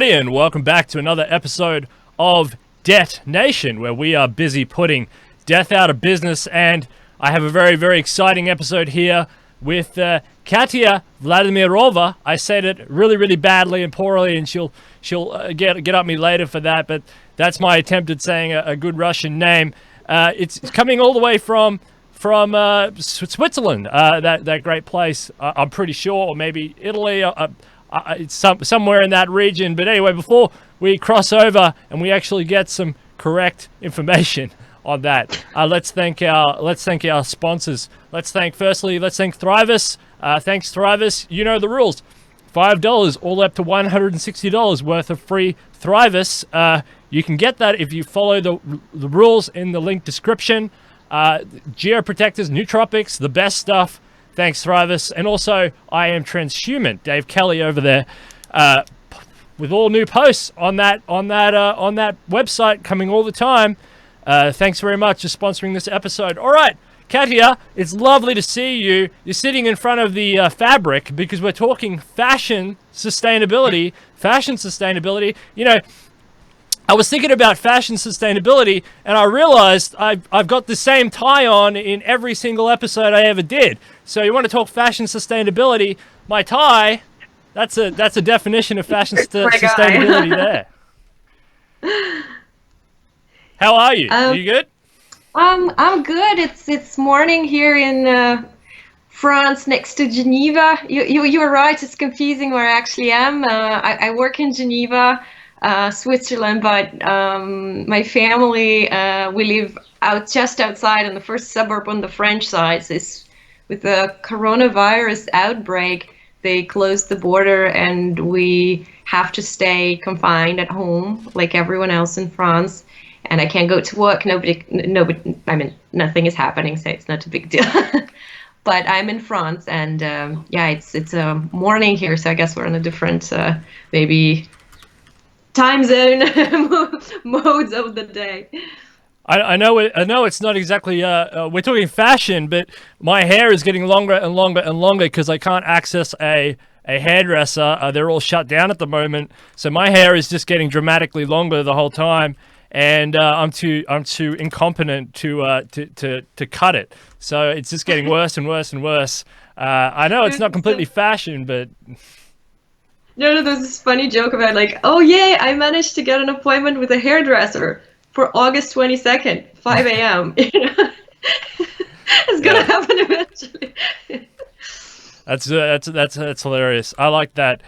And welcome back to another episode of Debt Nation, where we are busy putting death out of business. And I have a very, very exciting episode here with Katia Vladimirova. I said it really, really badly and poorly, and she'll get at me later for that. But that's my attempt at saying a good Russian name. It's coming all the way from Switzerland, that great place. I'm pretty sure, or maybe Italy. It's somewhere in that region. But anyway, before we cross over and we actually get some correct information on that, let's thank our sponsors. Let's thank Thrivous. Thanks, Thrivous. You know the rules. $5 all up to $160 worth of free Thrivous. You can get that if you follow the rules in the link description. Geoprotectors, nootropics, the best stuff. Thanks, Thrivous. And also, I am Transhuman, Dave Kelly over there, with all new posts on that website coming all the time. Thanks very much for sponsoring this episode. All right, Katia, it's lovely to see you. You're sitting in front of the fabric because we're talking fashion sustainability. You know, I was thinking about fashion sustainability, and I realized I've got the same tie on in every single episode I ever did. So you want to talk fashion sustainability? My tie, that's a definition of fashion sustainability there. How are you? Are you good? I'm good. It's morning here in France, next to Geneva. You were right. It's confusing where I actually am. I work in Geneva. Switzerland, but my family, we live just outside in the first suburb on the French side. With the coronavirus outbreak, they closed the border and we have to stay confined at home like everyone else in France. And I can't go to work. Nobody, I mean, nothing is happening, so it's not a big deal. But I'm in France, and yeah, it's a morning here, so I guess we're on a different, maybe time zone modes of the day. I know it's not exactly we're talking fashion, but my hair is getting longer and longer and longer because I can't access a hairdresser. They're all shut down at the moment, so my hair is just getting dramatically longer the whole time, and I'm too incompetent to cut it. So it's just getting worse and worse and worse. I know it's not completely fashion, but No, there's this funny joke about like, oh yeah, I managed to get an appointment with a hairdresser for August 22nd, 5 a.m. You know? It's gonna happen eventually. That's hilarious. I like that.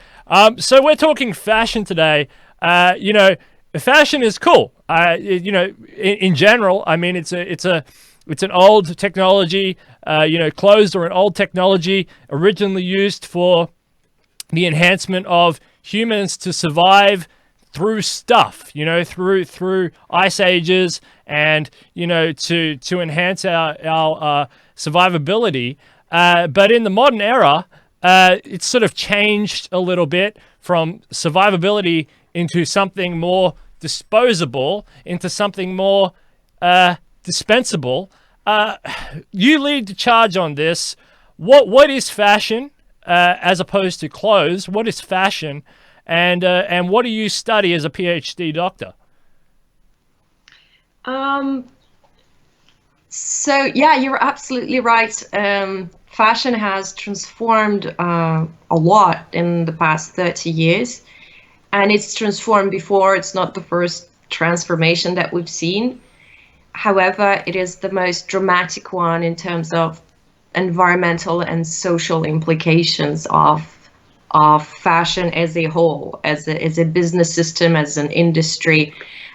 So we're talking fashion today. You know, fashion is cool. You know, in general, I mean, it's an old technology. You know, clothes are an old technology originally used for the enhancement of humans to survive through stuff, you know, through ice ages, and you know, to enhance our survivability. But in the modern era, it's sort of changed a little bit from survivability into something more disposable, into something more dispensable. You lead the charge on this. What is fashion? As opposed to clothes, what is fashion, and what do you study as a PhD doctor? So yeah, you're absolutely right. Fashion has transformed a lot in the past 30 years, and it's transformed before. It's not the first transformation that we've seen. However, it is the most dramatic one in terms of environmental and social implications of fashion as a whole, as a business system, as an industry,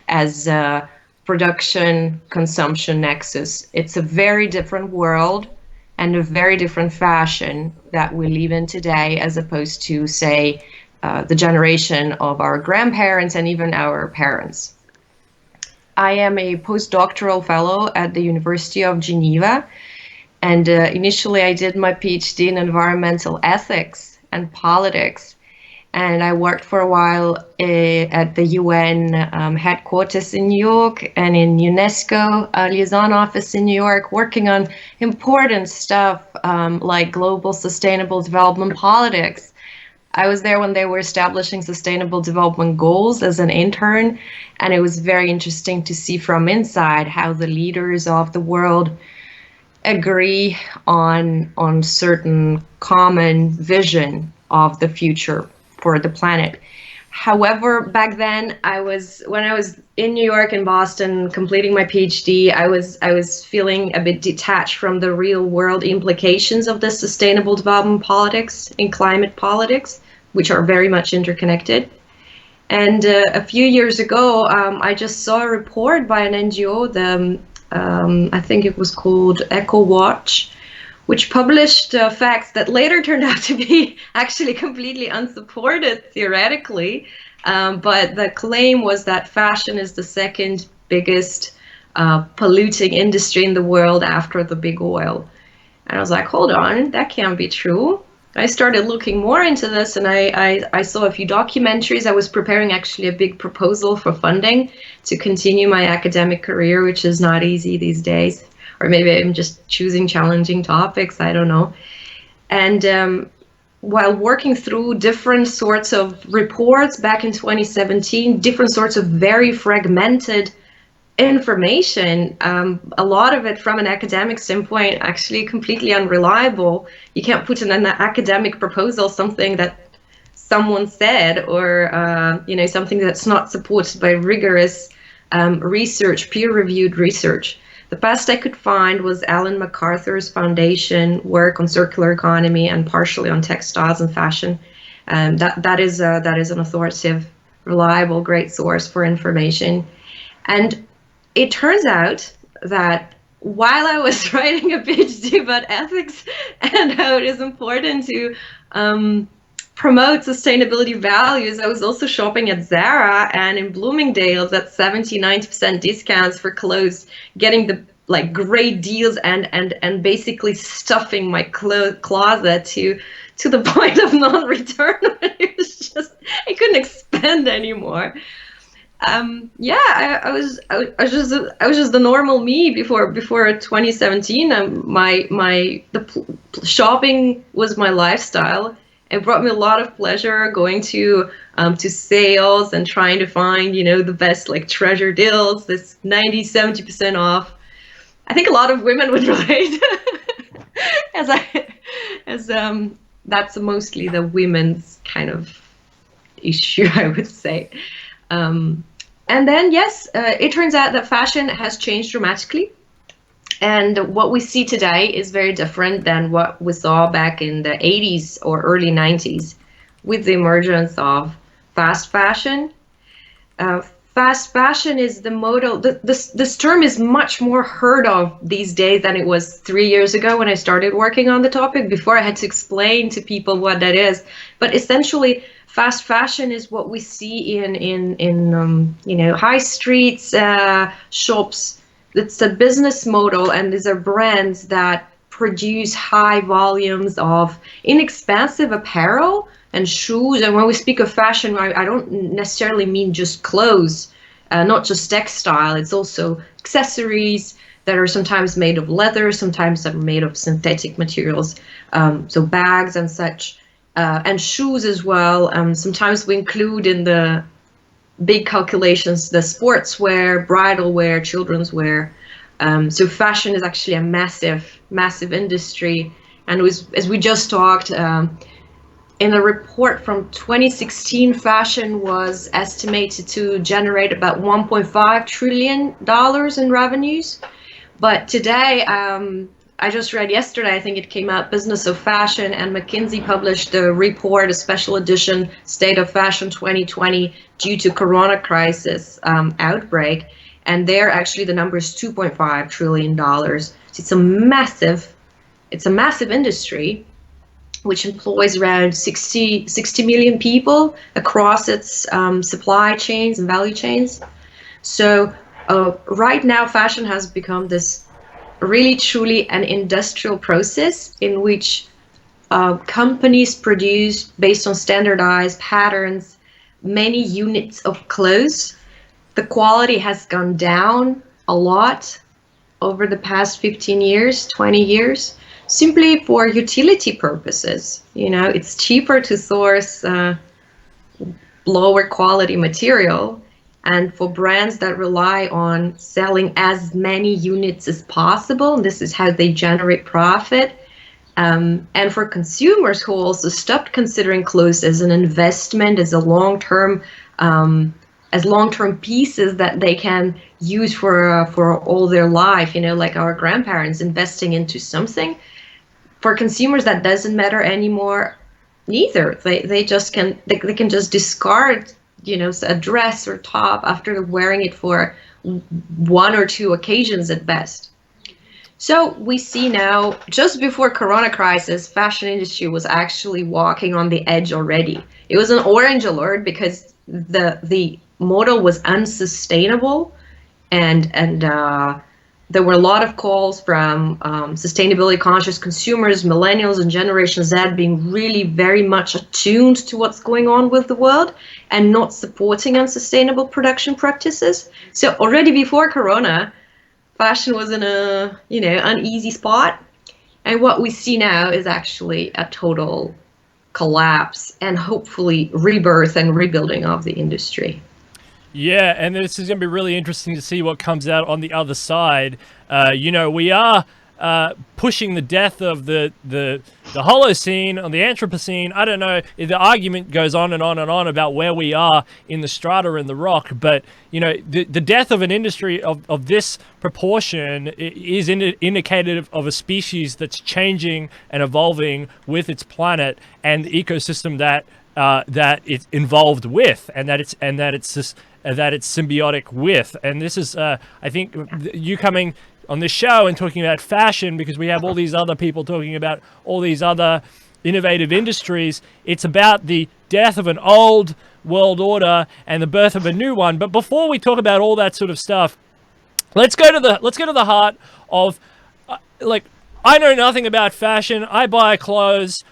as a production consumption nexus. It's a very different world and a very different fashion that we live in today, as opposed to, say, the generation of our grandparents and even our parents. I am a postdoctoral fellow at the University of Geneva. And initially, I did my PhD in environmental ethics and politics. And I worked for a while at the UN headquarters in New York and in UNESCO liaison office in New York, working on important stuff like global sustainable development politics. I was there when they were establishing sustainable development goals as an intern, and it was very interesting to see from inside how the leaders of the world agree on certain common vision of the future for the planet. However, back then when I was in New York and Boston completing my PhD, I was feeling a bit detached from the real world implications of the sustainable development politics and climate politics, which are very much interconnected. And a few years ago, I just saw a report by an NGO, I think it was called Eco Watch, which published facts that later turned out to be actually completely unsupported theoretically. But the claim was that fashion is the second biggest polluting industry in the world after the big oil. And I was like, hold on, that can't be true. I started looking more into this, and I saw a few documentaries. I was preparing actually a big proposal for funding to continue my academic career, which is not easy these days. Or maybe I'm just choosing challenging topics, I don't know. And while working through different sorts of reports back in 2017, different sorts of very fragmented information, a lot of it from an academic standpoint actually completely unreliable. You can't put in an academic proposal something that someone said, or something that's not supported by rigorous research, peer-reviewed research. The best I could find was Ellen MacArthur's foundation work on circular economy and partially on textiles and fashion. That is an authoritative, reliable, great source for information. And it turns out that while I was writing a PhD about ethics and how it is important to promote sustainability values, I was also shopping at Zara and in Bloomingdale's at 70-90% discounts for clothes, getting the great deals and basically stuffing my closet to the point of non-return. It was just, I couldn't expand anymore. I was just the normal me before 2017. Shopping was my lifestyle. It brought me a lot of pleasure going to sales and trying to find the best treasure deals, this 90-70% off. I think a lot of women would relate, as that's mostly the women's kind of issue, I would say. And then, yes, it turns out that fashion has changed dramatically. And what we see today is very different than what we saw back in the 80s or early 90s with the emergence of fast fashion. Fast fashion is the model. This term is much more heard of these days than it was 3 years ago when I started working on the topic. Before, I had to explain to people what that is. But essentially, fast fashion is what we see in high streets, shops. It's a business model, and these are brands that produce high volumes of inexpensive apparel and shoes. And when we speak of fashion, I don't necessarily mean just clothes, not just textile. It's also accessories that are sometimes made of leather, sometimes that are made of synthetic materials, so bags and such. And shoes as well. Sometimes we include in the big calculations the sportswear, bridal wear, children's wear. So fashion is actually a massive industry. And as we just talked, in a report from 2016, fashion was estimated to generate about $1.5 trillion in revenues. But today, I just read yesterday, I think it came out, Business of Fashion, and McKinsey published a report, a special edition, State of Fashion 2020, due to Corona crisis outbreak. And there, actually, the number is $2.5 trillion. So it's a massive industry, which employs around 60 million people across its supply chains and value chains. So right now, fashion has become this really truly an industrial process in which companies produce, based on standardized patterns, many units of clothes. The quality has gone down a lot over the past 15 years, 20 years. simply for utility purposes. It's cheaper to source lower quality material, and for brands that rely on selling as many units as possible, this is how they generate profit. And for consumers who also stopped considering clothes as an investment, as a long-term pieces that they can use for all their life, like our grandparents investing into something. For consumers, that doesn't matter anymore neither. They can just discard, a dress or top after wearing it for one or two occasions at best. So we see now, just before Corona crisis, fashion industry was actually walking on the edge already. It was an orange alert because the model was unsustainable, and there were a lot of calls from sustainability conscious consumers, millennials and Generation Z, being really very much attuned to what's going on with the world and not supporting unsustainable production practices. So already before Corona, fashion was in a uneasy spot, and what we see now is actually a total collapse and hopefully rebirth and rebuilding of the industry. Yeah, and this is going to be really interesting to see what comes out on the other side. We are pushing the death of the Holocene on the Anthropocene. I don't know, the argument goes on and on and on about where we are in the strata and the rock, but the death of an industry of this proportion is indicative of a species that's changing and evolving with its planet and the ecosystem that it's involved with, and that it's symbiotic with. And this is, I think, you coming on this show and talking about fashion, because we have all these other people talking about all these other innovative industries. It's about the death of an old world order and the birth of a new one. But before we talk about all that sort of stuff, let's go to the heart of I know nothing about fashion. I buy clothes.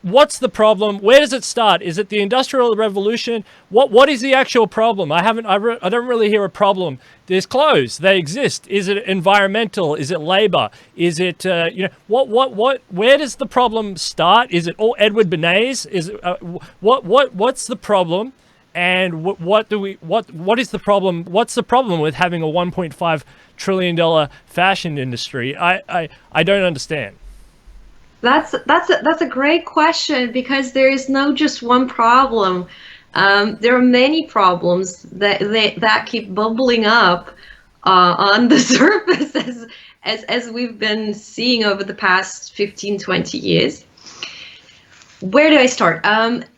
What's the problem? Where does it start? Is it the Industrial Revolution? What is the actual problem? I don't really hear a problem. There's clothes. They exist. Is it environmental? Is it labor? Is it where does the problem start? Is it all Edward Bernays? Is what's the problem? And what is the problem? What's the problem with having a $1.5 trillion fashion industry? I don't understand. That's a great question, because there is no just one problem. There are many problems that keep bubbling up on the surface as we've been seeing over the past 15, 20 years. Where do I start?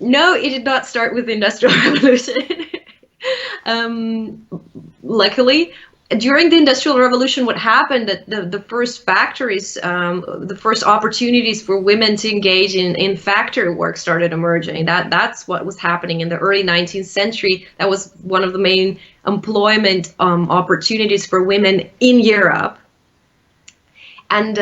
No, it did not start with the Industrial Revolution. Luckily, during the Industrial Revolution, what happened, that the first factories, the first opportunities for women to engage in factory work started emerging. That's what was happening in the early 19th century. That was one of the main employment opportunities for women in Europe. And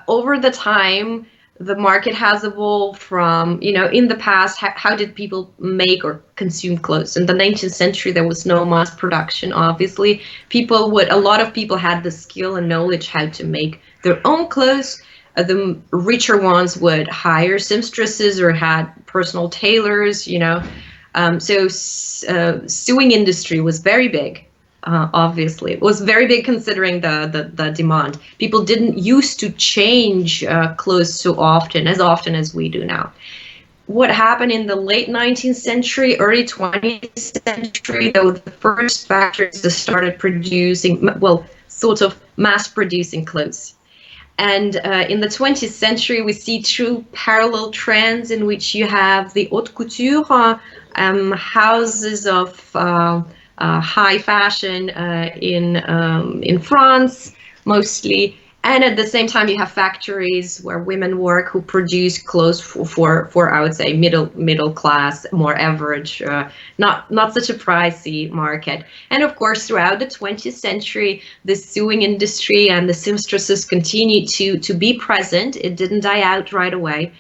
over the time, the market has evolved from, in the past, how did people make or consume clothes? In the 19th century, there was no mass production, obviously. A lot of people had the skill and knowledge how to make their own clothes. The richer ones would hire seamstresses or had personal tailors, So sewing industry was very big. Obviously, it was very big considering the demand. People didn't used to change clothes so often as we do now. What happened in the late 19th century, early 20th century, though, the first factories that started producing, sort of mass producing clothes. And in the 20th century, we see two parallel trends in which you have the haute couture, houses of high fashion in France mostly, and at the same time you have factories where women work who produce clothes for I would say middle class, more average, not such a pricey market. And of course, throughout the 20th century, the sewing industry and the seamstresses continued to be present. It didn't die out right away.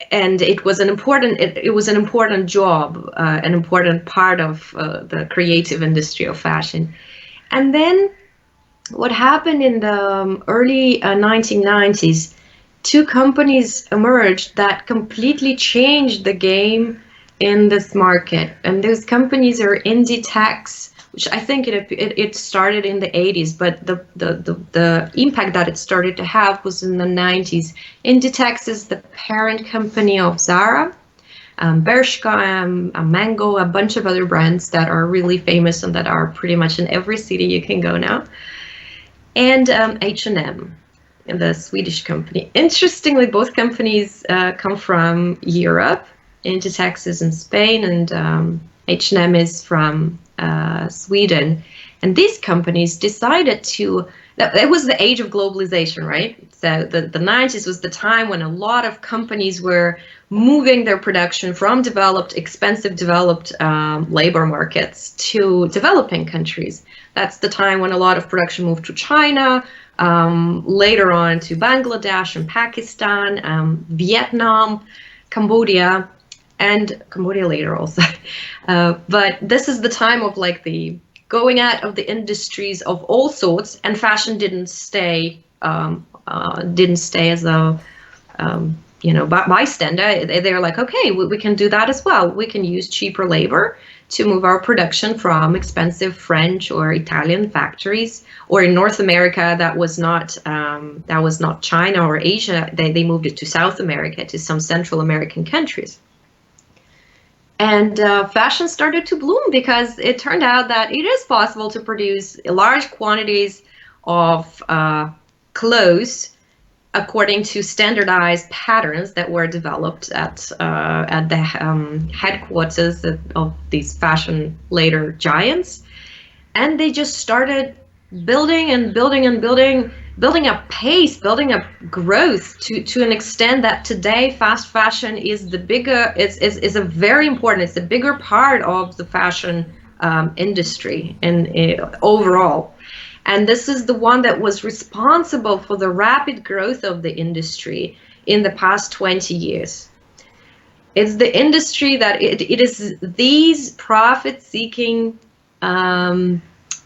And it was an important job, an important part of the creative industry of fashion. And then what happened in the early 1990s, two companies emerged that completely changed the game in this market. And those companies are Inditex, which I think it started in the 80s, but the impact that it started to have was in the 90s. Inditex is the parent company of Zara, Bershka, Mango, a bunch of other brands that are really famous and that are pretty much in every city you can go now. And H&M, the Swedish company. Interestingly, both companies come from Europe. Inditex is in Spain, and H&M is from Sweden. And these companies decided to, it was the age of globalization, right? So the 90s was the time when a lot of companies were moving their production from expensive developed labor markets to developing countries. That's the time when a lot of production moved to China, later on to Bangladesh and Pakistan, Vietnam, Cambodia, and Cambodia later also. But this is the time of like the going out of the industries of all sorts, and fashion didn't stay as a bystander. They're like, okay, we can do that as well. We can use cheaper labor to move our production from expensive French or Italian factories, or in North America that was not China or Asia. They moved it to South America, to some Central American countries. And fashion started to bloom because it turned out that it is possible to produce large quantities of clothes according to standardized patterns that were developed at the headquarters of these fashion later giants. And they just started building and building and building up pace, building up growth to an extent that today fast fashion is the bigger, is a very important, it's the bigger part of the fashion industry and overall. And this is the one that was responsible for the rapid growth of the industry in the past 20 years. It's the industry that it is these profit-seeking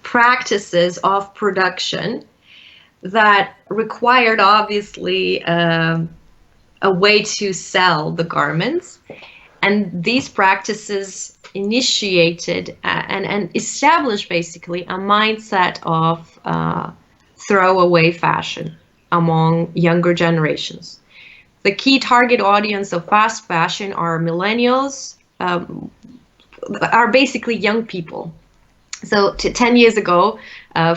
practices of production that required, obviously, a way to sell the garments. And these practices initiated and established basically a mindset of throwaway fashion among younger generations. The key target audience of fast fashion are millennials, are basically young people. So 10 years ago,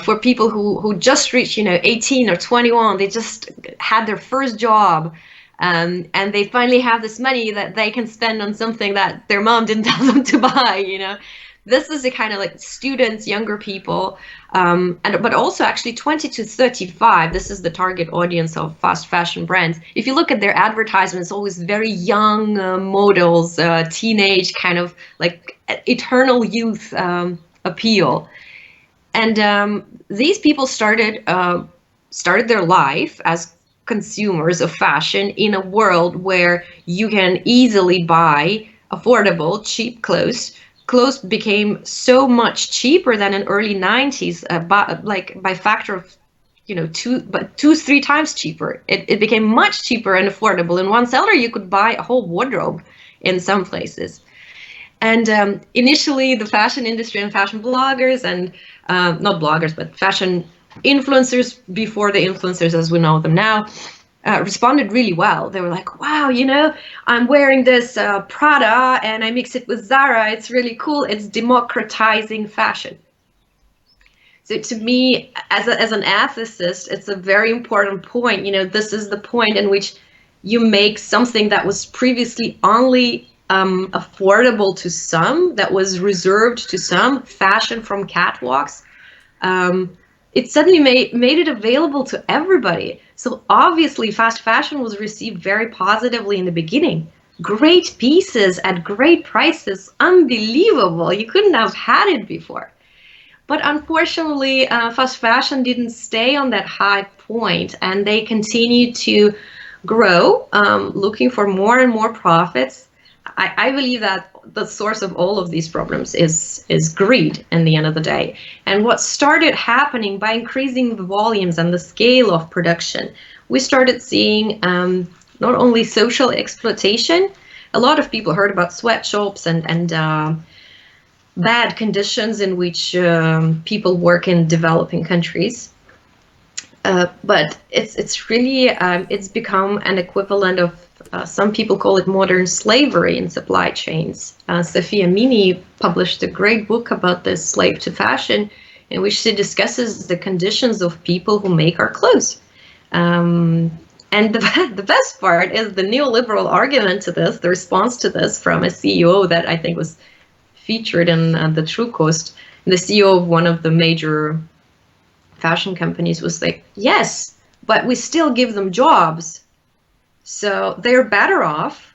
for people who just reached 18 or 21, they just had their first job, and they finally have this money that they can spend on something that their mom didn't tell them to buy. This is the kind of like students, younger people, but also actually 20 to 35. This is the target audience of fast fashion brands. If you look at their advertisements, always very young models, teenage kind of like eternal youth appeal. And these people started their life as consumers of fashion in a world where you can easily buy affordable, cheap clothes. Clothes became so much cheaper than in early 90s, by factor of 2-3 times cheaper. It became much cheaper and affordable. In one seller, you could buy a whole wardrobe in some places. And initially, the fashion industry and fashion bloggers and not bloggers, but fashion influencers before the influencers as we know them now, responded really well. They were like, wow, I'm wearing this Prada and I mix it with Zara. It's really cool. It's democratizing fashion. So to me, as an ethicist, it's a very important point. This is the point in which you make something that was previously only affordable to some, that was reserved to some, fashion from catwalks. It suddenly made it available to everybody. So obviously fast fashion was received very positively in the beginning. Great pieces at great prices, unbelievable. You couldn't have had it before. But unfortunately, fast fashion didn't stay on that high point, and they continued to grow, looking for more and more profits. I believe that the source of all of these problems is greed in the end of the day. And what started happening by increasing the volumes and the scale of production, we started seeing not only social exploitation. A lot of people heard about sweatshops and bad conditions in which people work in developing countries. But it's really it's become an equivalent of some people call it modern slavery in supply chains. Sophia Mini published a great book about this, Slave to Fashion, in which she discusses the conditions of people who make our clothes. And the best part is the neoliberal argument to this, the response to this from a CEO that I think was featured in the True Cost. The CEO of one of the major fashion companies was like, yes, but we still give them jobs. So they're better off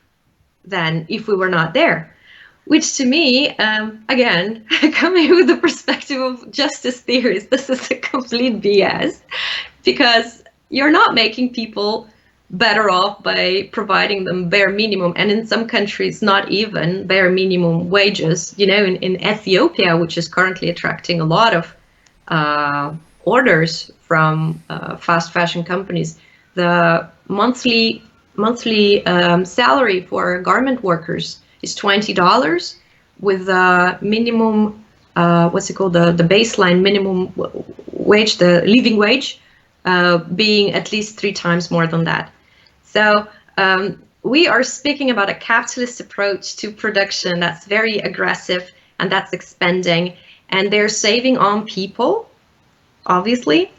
than if we were not there. Which to me, again, coming with the perspective of justice theories, this is a complete BS, because you're not making people better off by providing them bare minimum, and in some countries not even bare minimum wages. You know, in Ethiopia, which is currently attracting a lot of orders from fast fashion companies, the monthly salary for garment workers is $20, with the minimum the baseline minimum wage, the living wage, being at least 3 times more than that. So we are speaking about a capitalist approach to production that's very aggressive and that's expending, and they're saving on people, obviously.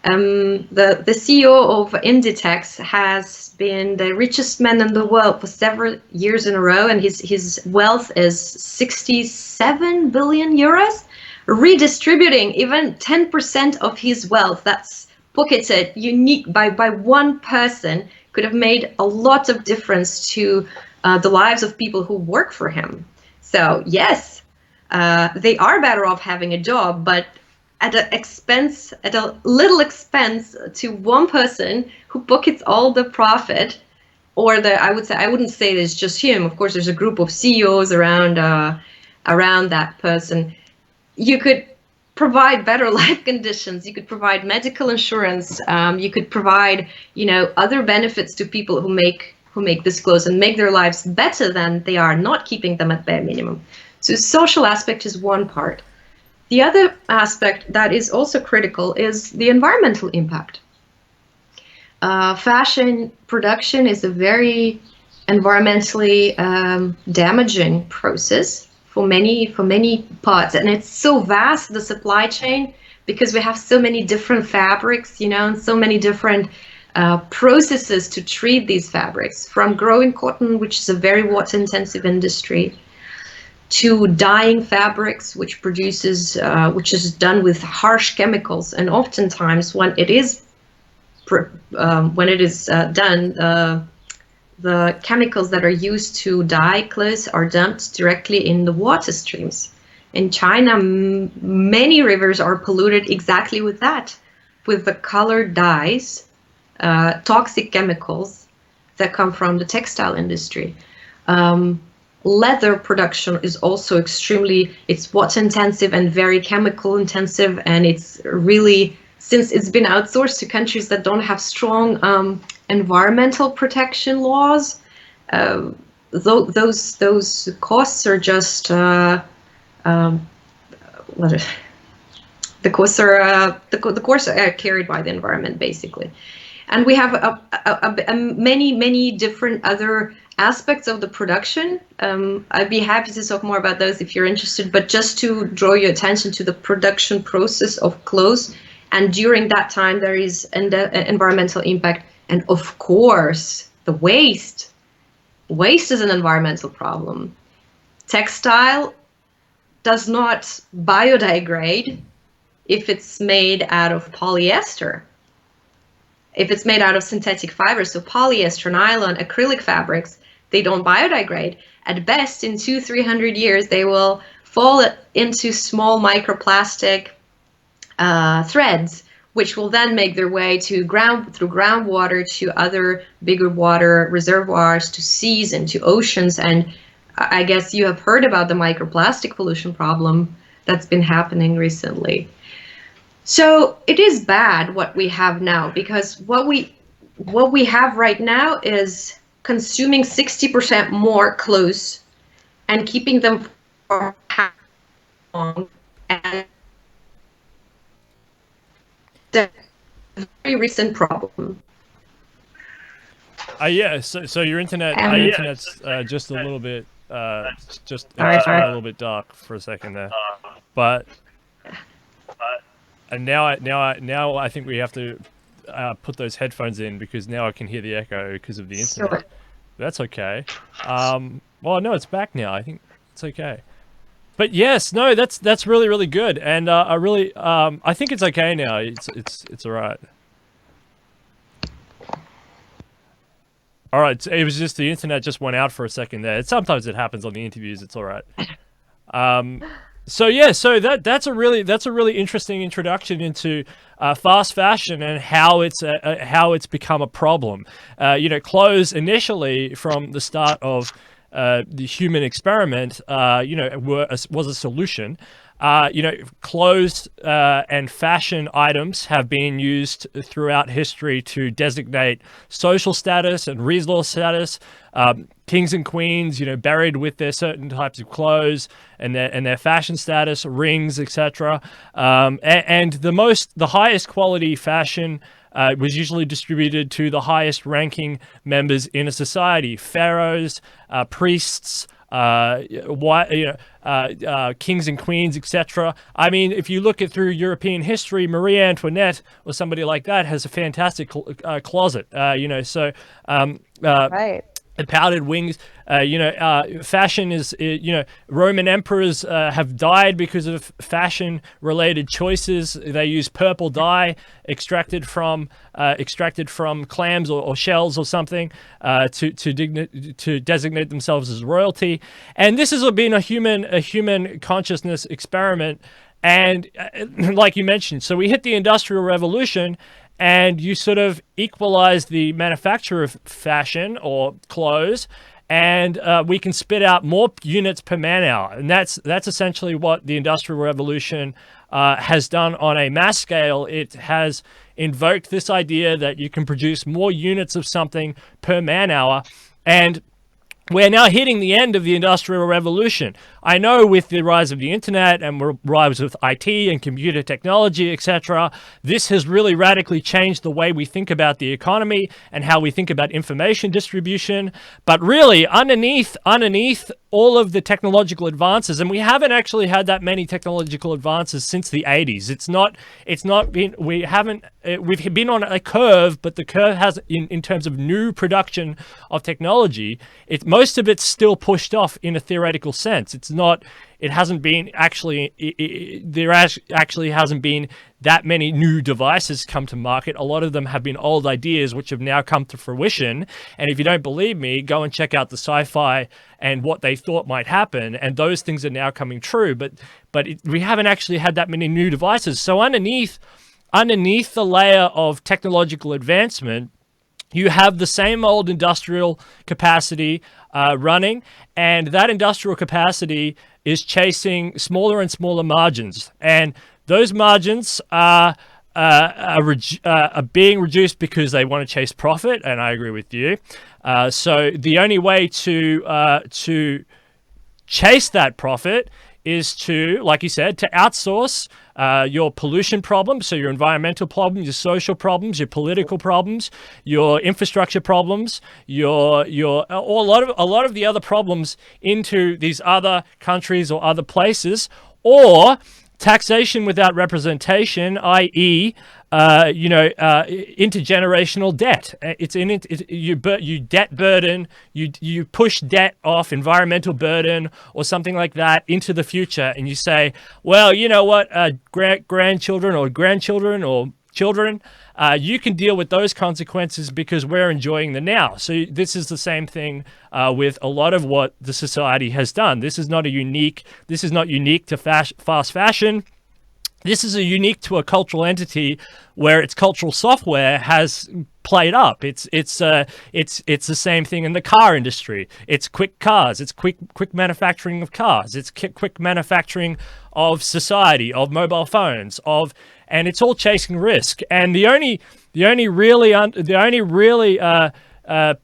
The CEO of Inditex has been the richest man in the world for several years in a row, and his wealth is 67 billion euros, redistributing even 10% of his wealth that's pocketed unique by one person could have made a lot of difference to the lives of people who work for him. So yes, they are better off having a job, but at a little expense to one person who pockets all the profit, or I wouldn't say it's just him. Of course, there's a group of CEOs around that person. You could provide better life conditions. You could provide medical insurance. You could provide, other benefits to people who make this clothes and make their lives better than they are, not keeping them at bare minimum. So social aspect is one part. The other aspect that is also critical is the environmental impact. Fashion production is a very environmentally damaging process for many parts, and it's so vast, the supply chain, because we have so many different fabrics, and so many different processes to treat these fabrics, from growing cotton, which is a very water-intensive industry, to dyeing fabrics, which is done with harsh chemicals, and oftentimes when it is done, the chemicals that are used to dye clothes are dumped directly in the water streams. In China, many rivers are polluted exactly with that, with the colored dyes, toxic chemicals that come from the textile industry. Leather production is also it's water intensive and very chemical intensive, and it's really, since it's been outsourced to countries that don't have strong environmental protection laws, those costs are just the costs are carried by the environment, basically. And we have many different other aspects of the production. I'd be happy to talk more about those if you're interested, but just to draw your attention to the production process of clothes, and during that time there is an environmental impact, and of course the waste is an environmental problem. Textile does not biodegrade if it's made out of polyester. If it's made out of synthetic fibers, so polyester, nylon, acrylic fabrics, they don't biodegrade. At best, in 200-300 years, they will fall into small microplastic threads, which will then make their way through groundwater to other bigger water reservoirs, to seas and to oceans, and I guess you have heard about the microplastic pollution problem that's been happening recently. So it is bad what we have now, because what we have right now is consuming 60% more clothes and keeping them for how long, and the very recent problem. Yeah, so your internet's just a little bit just went a little bit dark for a second there, but and now I think we have to put those headphones in, because now I can hear the echo because of the internet. Sure. That's okay. Well, no, it's back now. I think it's okay. But yes, no, that's really, really good, and I think it's okay now. It's all right. All right, it was just the internet just went out for a second there. Sometimes it happens on the interviews. It's all right. So yeah, so that's a really interesting introduction into fast fashion and how it's become a problem. Clothes initially from the start of the human experiment, was a solution. Clothes and fashion items have been used throughout history to designate social status and resource status. Kings and queens, buried with their certain types of clothes and their fashion status, rings, etc. And the highest quality fashion was usually distributed to the highest ranking members in a society: pharaohs, priests, kings and queens, etc. I mean, if you look at through European history, Marie Antoinette or somebody like that has a fantastic closet. Right. The powdered wings, fashion is, Roman emperors have died because of fashion-related choices. They use purple dye extracted from clams or shells or something to designate themselves as royalty. And this has been a human consciousness experiment. And like you mentioned, so we hit the Industrial Revolution, and you sort of equalize the manufacture of fashion or clothes, and we can spit out more units per man hour. And that's essentially what the Industrial Revolution has done on a mass scale. It has invoked this idea that you can produce more units of something per man hour. And we're now hitting the end of the Industrial Revolution. I know with the rise of the internet and rise of IT and computer technology, etc., this has really radically changed the way we think about the economy and how we think about information distribution. But really, underneath all of the technological advances, and we haven't actually had that many technological advances since the 80s. We've been on a curve, but the curve has, in terms of new production of technology, most of it's still pushed off in a theoretical sense. There actually hasn't been that many new devices come to market. A lot of them have been old ideas which have now come to fruition. And if you don't believe me, go and check out the sci-fi and what they thought might happen. And those things are now coming true. But we haven't actually had that many new devices. So underneath the layer of technological advancement, you have the same old industrial capacity running, and that industrial capacity is chasing smaller and smaller margins. And those margins are being reduced because they want to chase profit, and I agree with you. So the only way to chase that profit is to, like you said, to outsource your pollution problems, so your environmental problems, your social problems, your political problems, your infrastructure problems, a lot of the other problems into these other countries or other places, or taxation without representation, i.e., intergenerational debt. You debt burden, you push debt off, environmental burden or something like that into the future, and you say, well, you know what, grandchildren or children, you can deal with those consequences because we're enjoying the now. So this is the same thing with a lot of what the society has done. This is not unique to fast fashion. this is a unique to a cultural entity where its cultural software has played up. It's the same thing in the car industry. It's quick cars. It's quick manufacturing of cars. It's quick manufacturing of society, of mobile phones, and it's all chasing risk. And the only really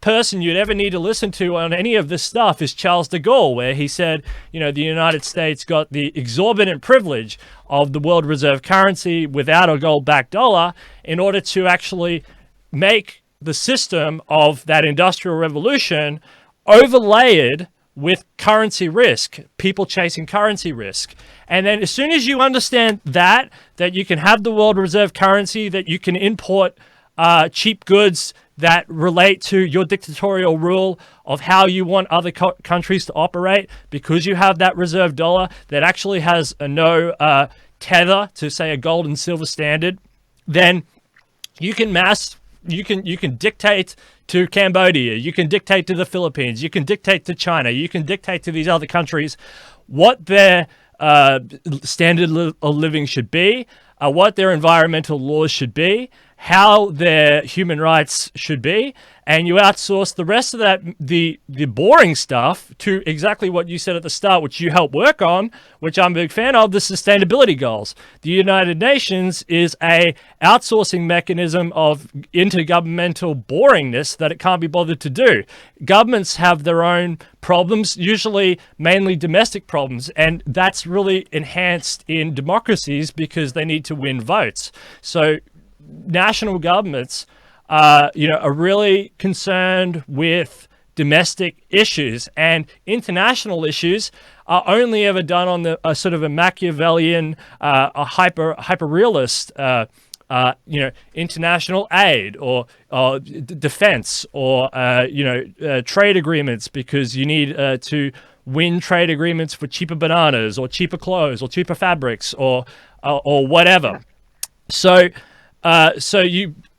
person you'd ever need to listen to on any of this stuff is Charles de Gaulle, where he said, the United States got the exorbitant privilege of the world reserve currency without a gold-backed dollar in order to actually make the system of that industrial revolution overlaid with currency risk, people chasing currency risk. And then as soon as you understand that you can have the world reserve currency, that you can import cheap goods that relate to your dictatorial rule of how you want other countries to operate, because you have that reserve dollar that actually has no tether to, say, a gold and silver standard, then you can dictate to Cambodia, you can dictate to the Philippines, you can dictate to China, you can dictate to these other countries what their standard of living should be, what their environmental laws should be, how their human rights should be, and you outsource the rest of that, the boring stuff, to exactly what you said at the start, which you help work on, which I'm a big fan of, the sustainability goals. The United Nations is a outsourcing mechanism of intergovernmental boringness that it can't be bothered to do. Governments have their own problems, usually mainly domestic problems, and that's really enhanced in democracies because they need to win votes. So national governments are really concerned with domestic issues, and international issues are only ever done on a sort of a Machiavellian, a hyper realist, international aid or defense or trade agreements, because you need to win trade agreements for cheaper bananas or cheaper clothes or cheaper fabrics or whatever. So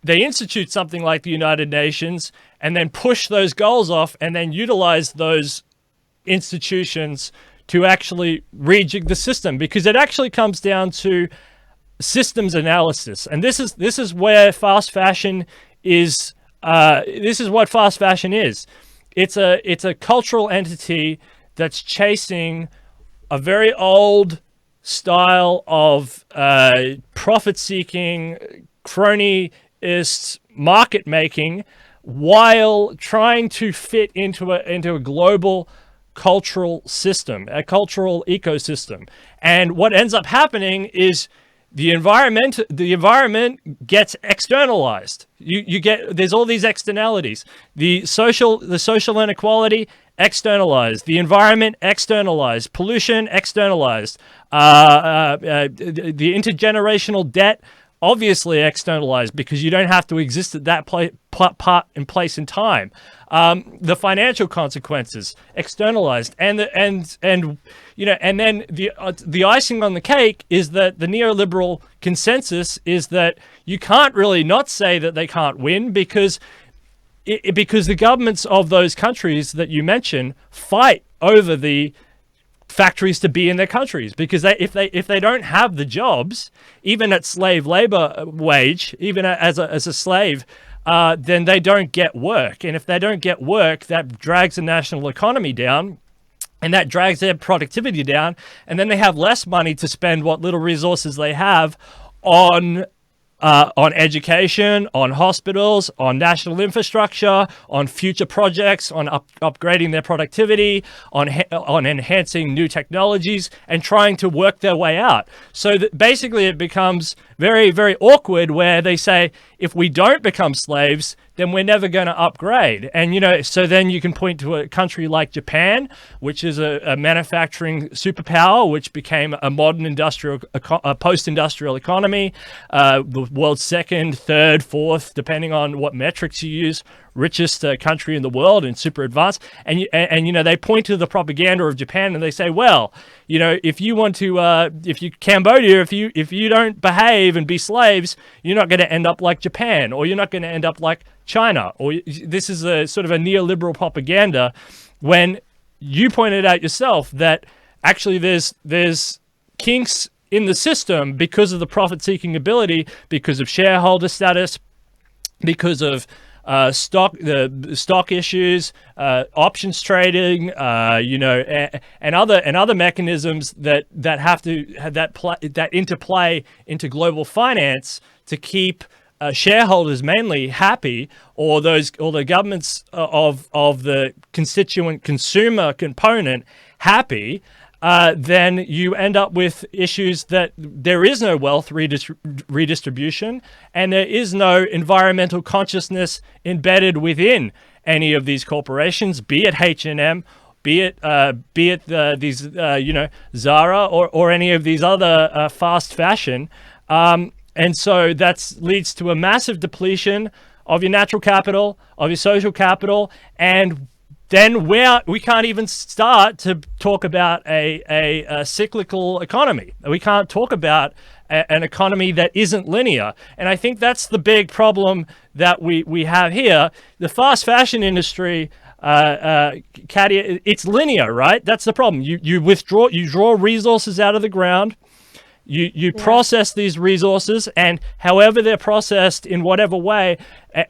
they institute something like the United Nations and then push those goals off and then utilize those institutions to actually rejig the system, because it actually comes down to systems analysis. And this is where fast fashion is. This is what fast fashion is. It's a cultural entity that's chasing a very old style of profit-seeking, cronyist market making, while trying to fit into a global cultural system, a cultural ecosystem. And what ends up happening is the environment gets externalized. There's all these externalities. The social inequality, externalized. The environment, externalized. Pollution, externalized. The intergenerational debt, obviously externalized, because you don't have to exist at that part in place in time. The financial consequences, externalized, and then the icing on the cake is that the neoliberal consensus is that you can't really not say that they can't win, because the governments of those countries that you mentioned fight over the factories to be in their countries, because if they don't have the jobs, even at slave labor wage, even as a slave, then they don't get work. And if they don't get work, that drags the national economy down, and that drags their productivity down, and then they have less money to spend what little resources they have on education, on hospitals, on national infrastructure, on future projects, on upgrading their productivity, on enhancing new technologies, and trying to work their way out. So that basically it becomes very, very awkward, where they say, if we don't become slaves, then we're never going to upgrade. And, so then you can point to a country like Japan, which is a manufacturing superpower, which became a modern post-industrial economy, the world's second, third, fourth, depending on what metrics you use, richest country in the world and super advanced. And they point to the propaganda of Japan and they say, well, if you want to, Cambodia, if you don't behave and be slaves, you're not going to end up like Japan, or you're not going to end up like China, or this is a sort of a neoliberal propaganda, when you pointed out yourself that actually there's kinks in the system because of the profit-seeking ability, because of shareholder status, because of the stock issues, options trading, and other mechanisms that have to have that interplay into global finance to keep shareholders mainly happy, or the governments of the constituent consumer component happy. Then you end up with issues that there is no wealth redistribution, and there is no environmental consciousness embedded within any of these corporations, be it H&M, be it Zara or any of these other fast fashion, and so that leads to a massive depletion of your natural capital, of your social capital, and then we can't even start to talk about a cyclical economy. We can't talk about an economy that isn't linear. And I think that's the big problem that we have here. The fast fashion industry, Katia, it's linear, right? That's the problem. You draw resources out of the ground. You process these resources, and however they're processed in whatever way,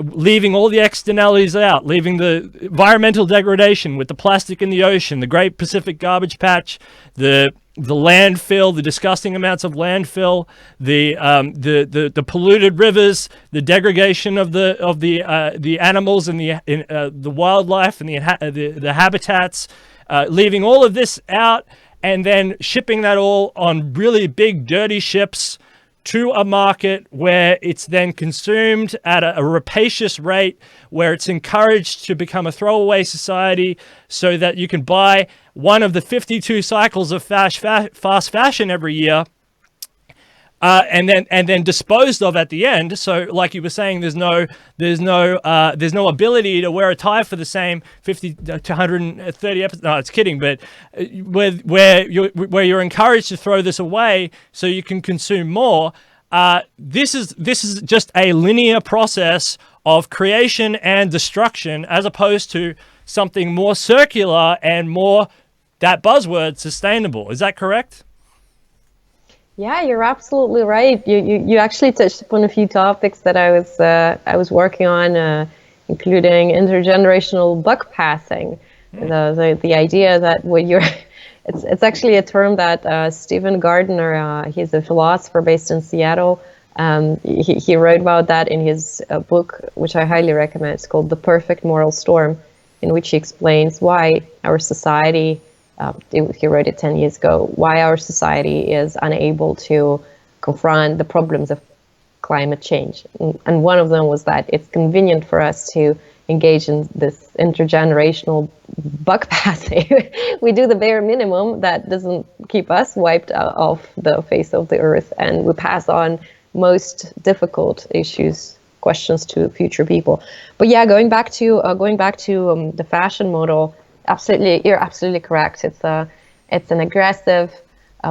leaving all the externalities out, leaving the environmental degradation with the plastic in the ocean, the Great Pacific Garbage Patch, the landfill, the disgusting amounts of landfill, the polluted rivers, the degradation of the animals and the wildlife and the habitats, leaving all of this out, and then shipping that all on really big, dirty ships to a market where it's then consumed at a rapacious rate, where it's encouraged to become a throwaway society so that you can buy one of the 52 cycles of fast fashion every year, and then disposed of at the end. So, like you were saying, there's no ability to wear a tie for the same 50 to 130 episodes. No, it's kidding, but where you're encouraged to throw this away so you can consume more. This is just a linear process of creation and destruction, as opposed to something more circular and more, that buzzword, sustainable. Is that correct? Yeah, you're absolutely right. You actually touched upon a few topics that I was working on, including intergenerational buck passing. The idea that when you're it's actually a term that Stephen Gardner, he's a philosopher based in Seattle. He wrote about that in his book, which I highly recommend. It's called The Perfect Moral Storm, in which he explains why our society, he wrote it 10 years ago, why our society is unable to confront the problems of climate change. And one of them was that it's convenient for us to engage in this intergenerational buck passing. We do the bare minimum that doesn't keep us wiped off the face of the earth, and we pass on most difficult questions to future people. But yeah, going back to the fashion model, absolutely, you're absolutely correct. It's an aggressive,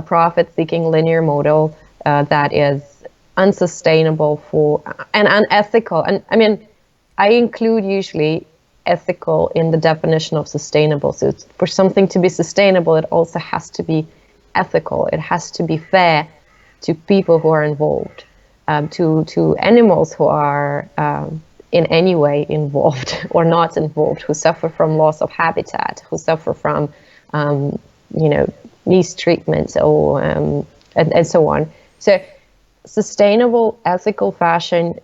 profit-seeking linear model that is unsustainable and unethical. And I mean, I include usually ethical in the definition of sustainable. So for something to be sustainable, it also has to be ethical. It has to be fair to people who are involved, to animals who are in any way involved or not involved, who suffer from loss of habitat, who suffer from mistreatment or and so on. So sustainable, ethical fashion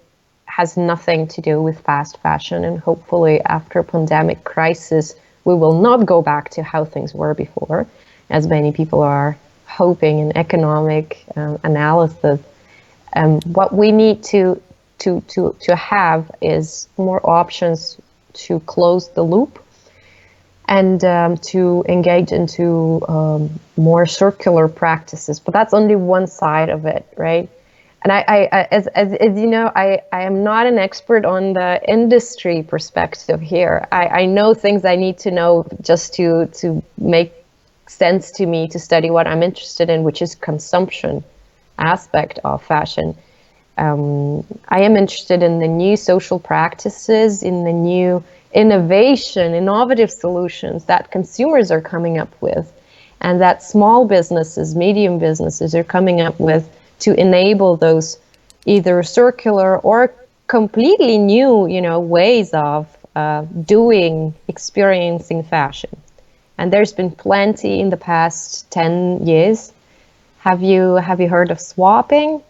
has nothing to do with fast fashion, and hopefully after pandemic crisis, we will not go back to how things were before, as many people are hoping in economic analysis. What we need to have is more options to close the loop and to engage into more circular practices. But that's only one side of it, right? And as you know, I am not an expert on the industry perspective here. I know things I need to know just to make sense to me to study what I'm interested in, which is consumption aspect of fashion. I am interested in the new social practices, in the new innovative solutions that consumers are coming up with. and that small businesses, medium businesses are coming up with to enable those either circular or completely new, ways of experiencing fashion. And there's been plenty in the past 10 years. Have you heard of swapping?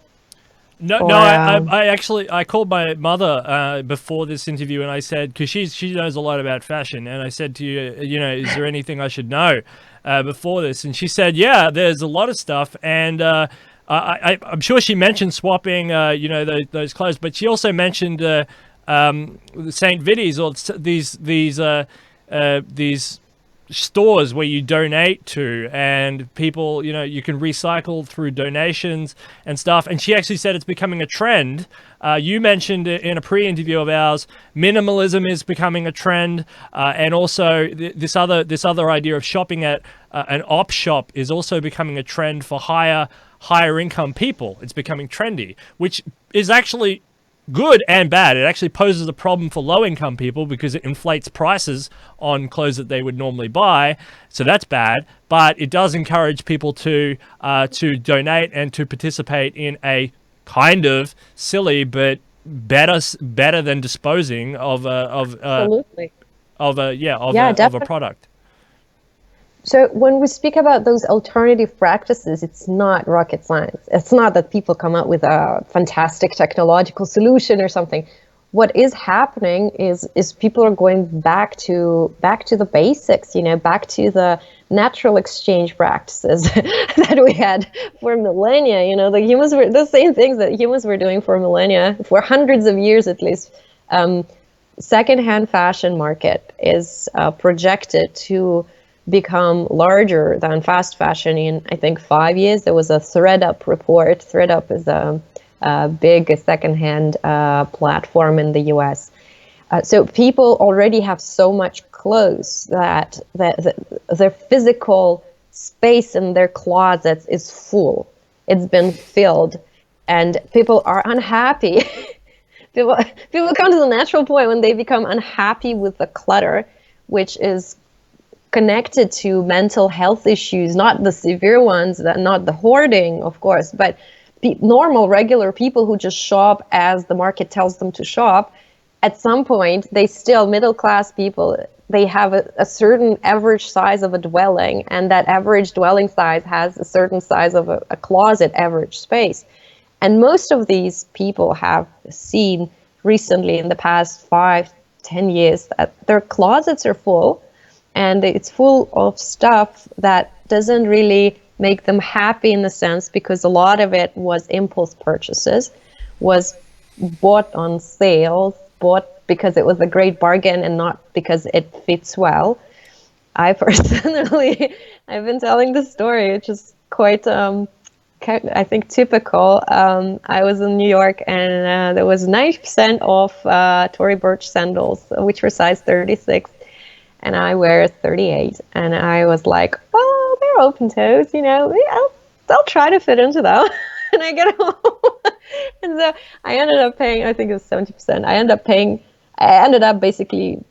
No, I actually called my mother before this interview, and I said, because she knows a lot about fashion, and I said to you, is there anything I should know before this? And she said, yeah, there's a lot of stuff, and I'm sure she mentioned swapping, those clothes, but she also mentioned Saint Vity's, or these stores where you donate to, and people, you can recycle through donations and stuff. And she actually said it's becoming a trend. You mentioned in a pre-interview of ours, minimalism is becoming a trend, and also this other idea of shopping at an op shop is also becoming a trend for higher income people. It's becoming trendy, which is actually good and bad. It actually poses a problem for low-income people because it inflates prices on clothes that they would normally buy. So that's bad. But it does encourage people to donate and to participate in a kind of silly but better than disposing of Absolutely. of a product. So when we speak about those alternative practices, it's not rocket science. It's not that people come up with a fantastic technological solution or something. What is happening is people are going back to the basics, back to the natural exchange practices that we had for millennia. The humans were the same things that humans were doing for millennia, for hundreds of years at least. Secondhand fashion market is projected to become larger than fast fashion in, I think, 5 years. There was a ThredUp report. ThredUp is a big secondhand platform in the US. So people already have so much clothes that their physical space in their closets is full. It's been filled, and people are unhappy. people come to the natural point when they become unhappy with the clutter, which is connected to mental health issues, not the severe ones, not the hoarding, of course, but normal, regular people who just shop as the market tells them to shop. At some point, middle-class people, they have a certain average size of a dwelling, and that average dwelling size has a certain size of a closet average space. And most of these people have seen recently in the past 5-10 years that their closets are full, and it's full of stuff that doesn't really make them happy in the sense, because a lot of it was impulse purchases, was bought on sale, bought because it was a great bargain and not because it fits well. I've been telling this story, which is quite, I think, typical. I was in New York, and there was 90% off Tory Burch sandals, which were size 36. And I wear 38, and I was like, oh, they're open toes, I'll try to fit into them. And I get home, and so I ended up paying, I think it was 70%. I ended up basically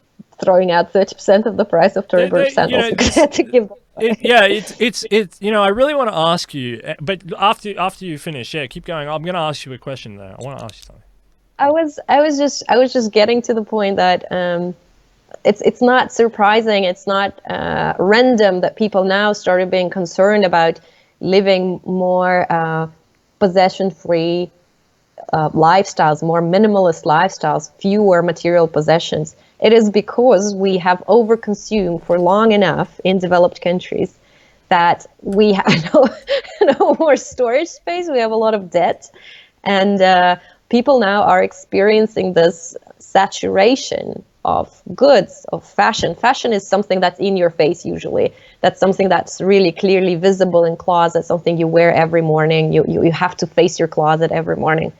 throwing out 30% of the price of Tory Burch sandals because I had to give them away. It's I really want to ask you, but after you finish, keep going. I'm going to ask you a question though. I want to ask you something. I was just getting to the point that it's not surprising, it's not random that people now started being concerned about living more possession-free lifestyles, more minimalist lifestyles, fewer material possessions. It is because we have overconsumed for long enough in developed countries that we have no more storage space. We have a lot of debt, and people now are experiencing this saturation of goods, of fashion. Fashion is something that's in your face usually. That's something that's really clearly visible in closet, something you wear every morning. You have to face your closet every morning.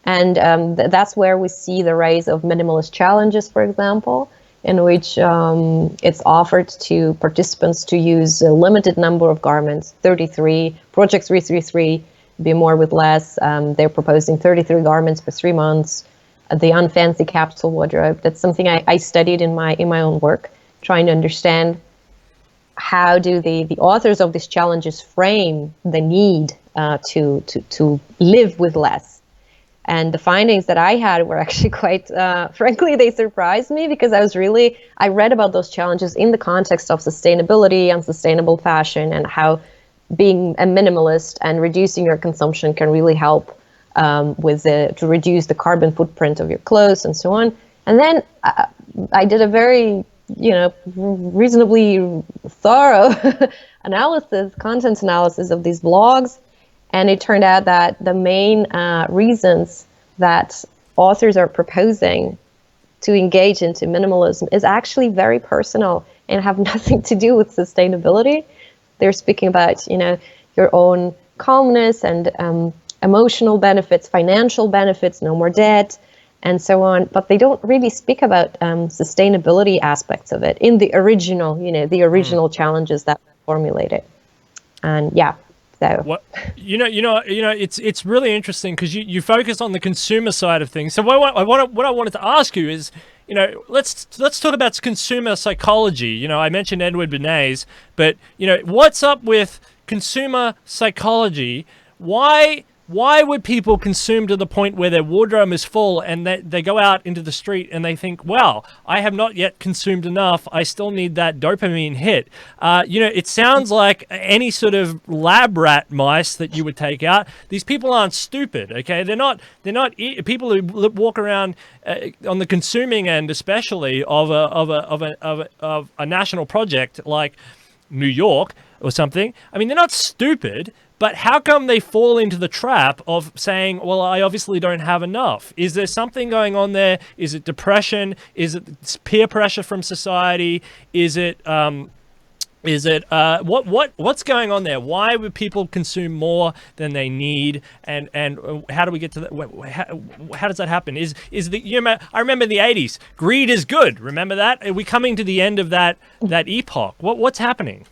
And that's where we see the rise of minimalist challenges, for example, in which it's offered to participants to use a limited number of garments, 33, Project 333, be more with less. They're proposing 33 garments for 3 months. The unfancy capsule wardrobe. That's something I studied in my own work, trying to understand how do the authors of these challenges frame the need to live with less? And the findings that I had were actually quite, frankly, they surprised me, because I read about those challenges in the context of sustainability and sustainable fashion, and how being a minimalist and reducing your consumption can really help to reduce the carbon footprint of your clothes and so on. And then I did a very, reasonably thorough content analysis of these blogs. And it turned out that the main reasons that authors are proposing to engage into minimalism is actually very personal and have nothing to do with sustainability. They're speaking about, your own calmness and emotional benefits, financial benefits, no more debt, and so on. But they don't really speak about sustainability aspects of it in the original challenges that were formulated. And yeah. So. What it's really interesting, because you focus on the consumer side of things. So what I wanted to ask you is, let's talk about consumer psychology. I mentioned Edward Bernays, but what's up with consumer psychology? Why would people consume to the point where their wardrobe is full and they go out into the street and they think, wow, I have not yet consumed enough. I still need that dopamine hit. It sounds like any sort of lab rat mice that you would take out. These people aren't stupid, okay? They're not people who walk around on the consuming end, especially of a national project like New York or something. I mean, they're not stupid. But how come they fall into the trap of saying, well, I obviously don't have enough? Is there something going on there? Is it depression? Is it peer pressure from society? What's going on there? Why would people consume more than they need? And how do we get to that? How does that happen? I remember in the 80s, greed is good. Remember that? Are we coming to the end of that epoch? What's happening?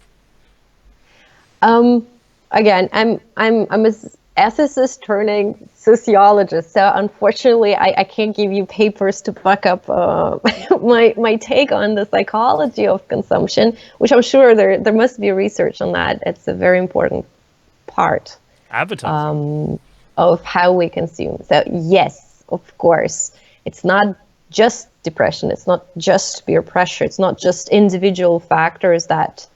Again, I'm a ethicist turning sociologist, so unfortunately I can't give you papers to back up my take on the psychology of consumption, which I'm sure there must be research on that. It's a very important part advertising of how we consume. So yes, of course, it's not just depression, it's not just peer pressure, it's not just individual factors that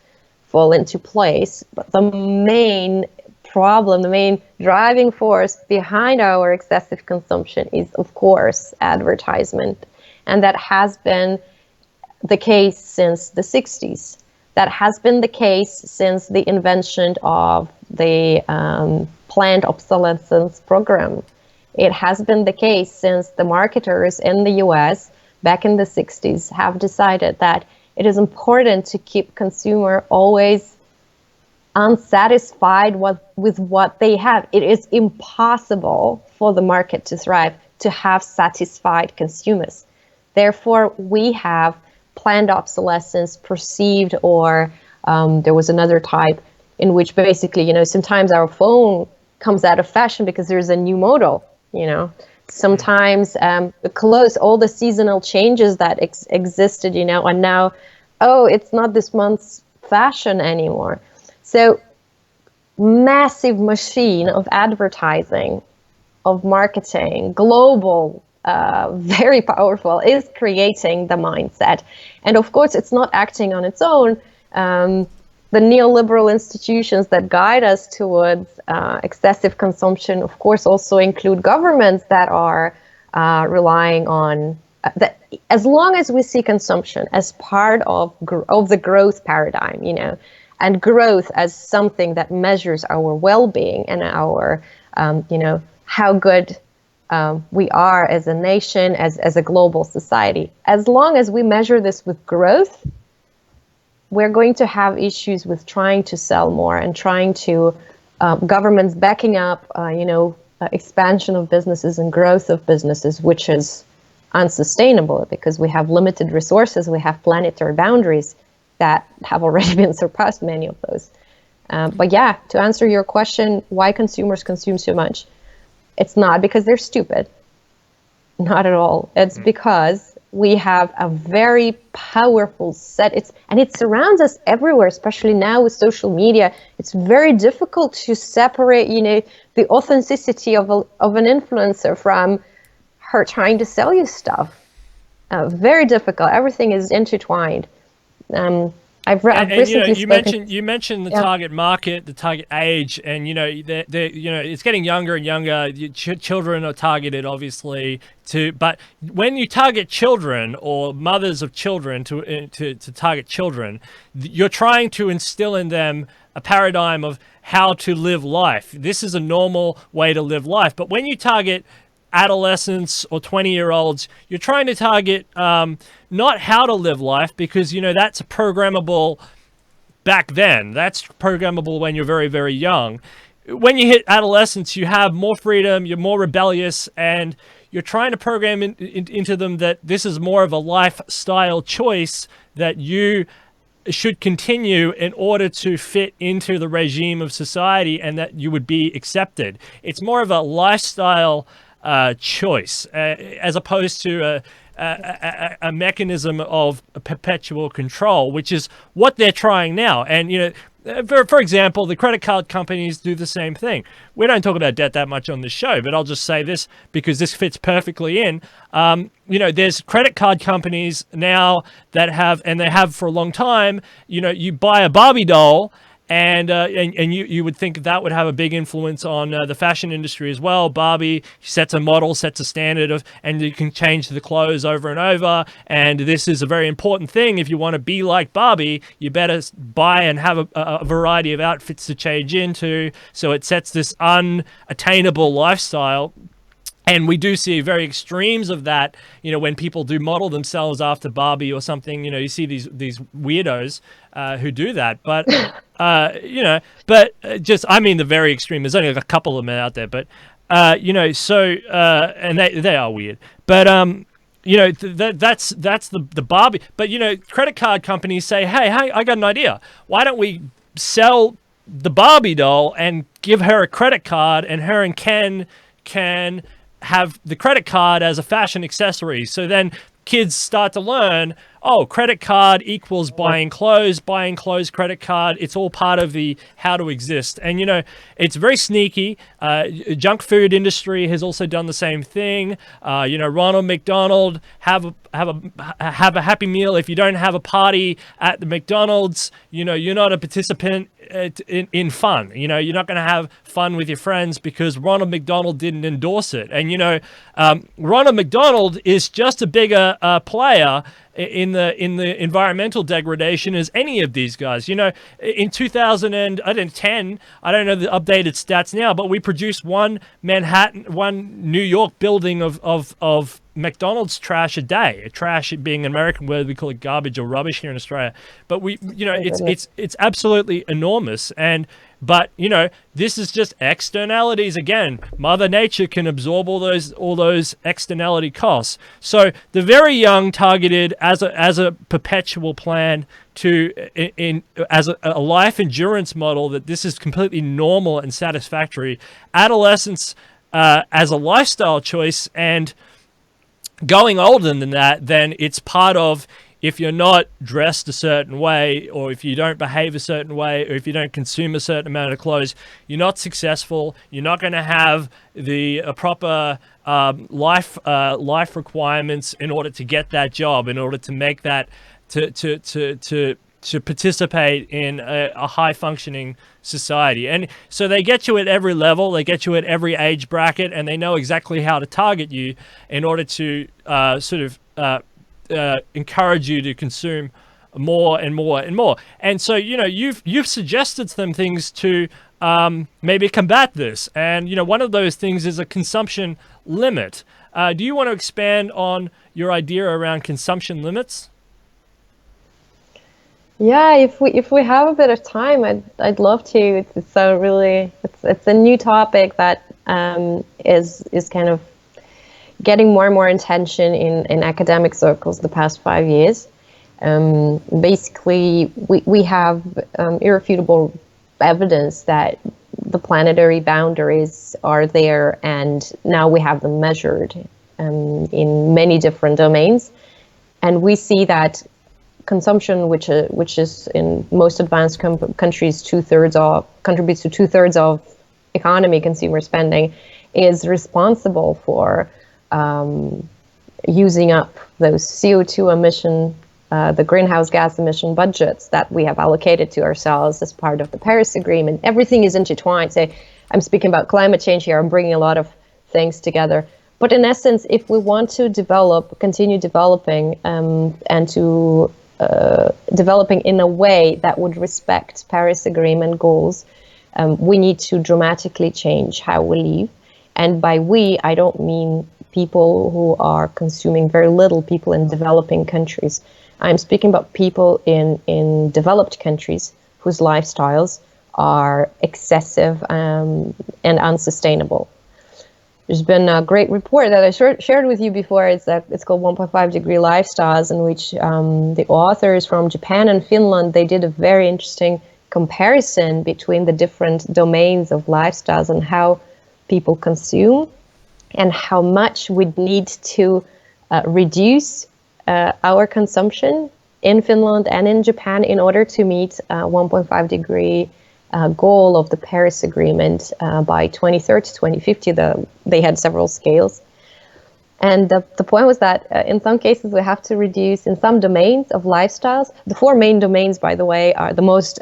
fall into place. But the main problem, the main driving force behind our excessive consumption is, of course, advertisement. And that has been the case since the 60s. That has been the case since the invention of the planned obsolescence program. It has been the case since the marketers in the US back in the 60s have decided that it is important to keep consumer always unsatisfied with what they have. It is impossible for the market to thrive to have satisfied consumers. Therefore, we have planned obsolescence, perceived, or there was another type in which basically, sometimes our phone comes out of fashion because there's a new model, Sometimes the clothes, all the seasonal changes that existed, and now, it's not this month's fashion anymore. So massive machine of advertising, of marketing, global, very powerful, is creating the mindset. And of course, it's not acting on its own. The neoliberal institutions that guide us towards excessive consumption, of course, also include governments that are relying on that. As long as we see consumption as part of the growth paradigm, and growth as something that measures our well-being and our, how good we are as a nation, as a global society. As long as we measure this with growth, we're going to have issues with trying to sell more and trying to governments backing up, expansion of businesses and growth of businesses, which is unsustainable because we have limited resources, we have planetary boundaries that have already been surpassed, many of those. But yeah, to answer your question, why consumers consume so much, it's not because they're stupid. Not at all. It's because we have a very powerful set. It surrounds us everywhere, especially now with social media. It's very difficult to separate, the authenticity of an influencer from her trying to sell you stuff. Very difficult. Everything is intertwined. I've recently you mentioned the target market, the target age, and it's getting younger and younger. Children are targeted, obviously. But when you target children or mothers of children to target children, you're trying to instill in them a paradigm of how to live life. This is a normal way to live life. But when you target adolescents or 20-year-olds, you're trying to target not how to live life, because that's programmable back then. That's programmable when you're very, very young. When you hit adolescence, you have more freedom, you're more rebellious, and you're trying to program into them that this is more of a lifestyle choice that you should continue in order to fit into the regime of society and that you would be accepted. It's more of a lifestyle choice, as opposed to a mechanism of perpetual control, which is what they're trying now. And for example, the credit card companies do the same thing. We don't talk about debt that much on this show, but I'll just say this because this fits perfectly in. There's credit card companies now that have, and they have for a long time, you buy a Barbie doll, and you would think that would have a big influence on the fashion industry as well. Barbie sets a model, sets a standard and you can change the clothes over and over. And this is a very important thing. If you want to be like Barbie, you better buy and have a variety of outfits to change into. So it sets this unattainable lifestyle. And we do see very extremes of that, when people do model themselves after Barbie or something. You see these weirdos who do that. But, I mean the very extreme. There's only a couple of them out there. But, and they are weird. But, that's the Barbie. But, credit card companies say, hey, I got an idea. Why don't we sell the Barbie doll and give her a credit card, and her and Ken can have the credit card as a fashion accessory. So then kids start to learn, credit card equals buying clothes, credit card. It's all part of the how to exist. And, it's very sneaky. Junk food industry has also done the same thing. Ronald McDonald, have a Happy Meal. If you don't have a party at the McDonald's, you're not a participant in fun. You're not going to have fun with your friends because Ronald McDonald didn't endorse it. And, Ronald McDonald is just a bigger player in the environmental degradation as any of these guys. In 2010, I don't know the updated stats now, but we produced one New York building of McDonald's trash a day. Trash being an American word, we call it garbage or rubbish here in Australia. But it's absolutely enormous. But this is just externalities again. Mother Nature can absorb all those externality costs. So the very young targeted as a perpetual plan as a life endurance model, that this is completely normal and satisfactory. Adolescence as a lifestyle choice, and going older than that, then it's part of, if you're not dressed a certain way, or if you don't behave a certain way, or if you don't consume a certain amount of clothes, you're not successful. You're not going to have the proper life requirements in order to get that job, in order to make that, to participate in a high functioning society. And so they get you at every level, they get you at every age bracket, and they know exactly how to target you in order to encourage you to consume more and more and more. And so, you've suggested some things to maybe combat this. And, one of those things is a consumption limit. Do you want to expand on your idea around consumption limits? Yeah, if we have a bit of time, I'd love to. It's a new topic that is kind of getting more and more attention in academic circles the past 5 years. Basically, we have irrefutable evidence that the planetary boundaries are there, and now we have them measured in many different domains. And we see that consumption, which is in most advanced countries contributes to 2/3 of economy, consumer spending, is responsible for using up those CO2 emission, the greenhouse gas emission budgets that we have allocated to ourselves as part of the Paris Agreement. Everything is intertwined. So I'm speaking about climate change here. I'm bringing a lot of things together. But in essence, if we want to continue developing, and to developing in a way that would respect Paris Agreement goals, we need to dramatically change how we live. And by we, I don't mean people who are consuming very little, people in developing countries. I'm speaking about people in developed countries whose lifestyles are excessive and unsustainable. There's been a great report that I shared with you before. It's called 1.5 Degree Lifestyles, in which the authors from Japan and Finland, they did a very interesting comparison between the different domains of lifestyles and how people consume, and how much we'd need to reduce our consumption in Finland and in Japan in order to meet 1.5 degree goal of the Paris Agreement by 2030 to 2050. They had several scales. And the point was that in some cases we have to reduce in some domains of lifestyles. The 4 main domains, by the way, are the most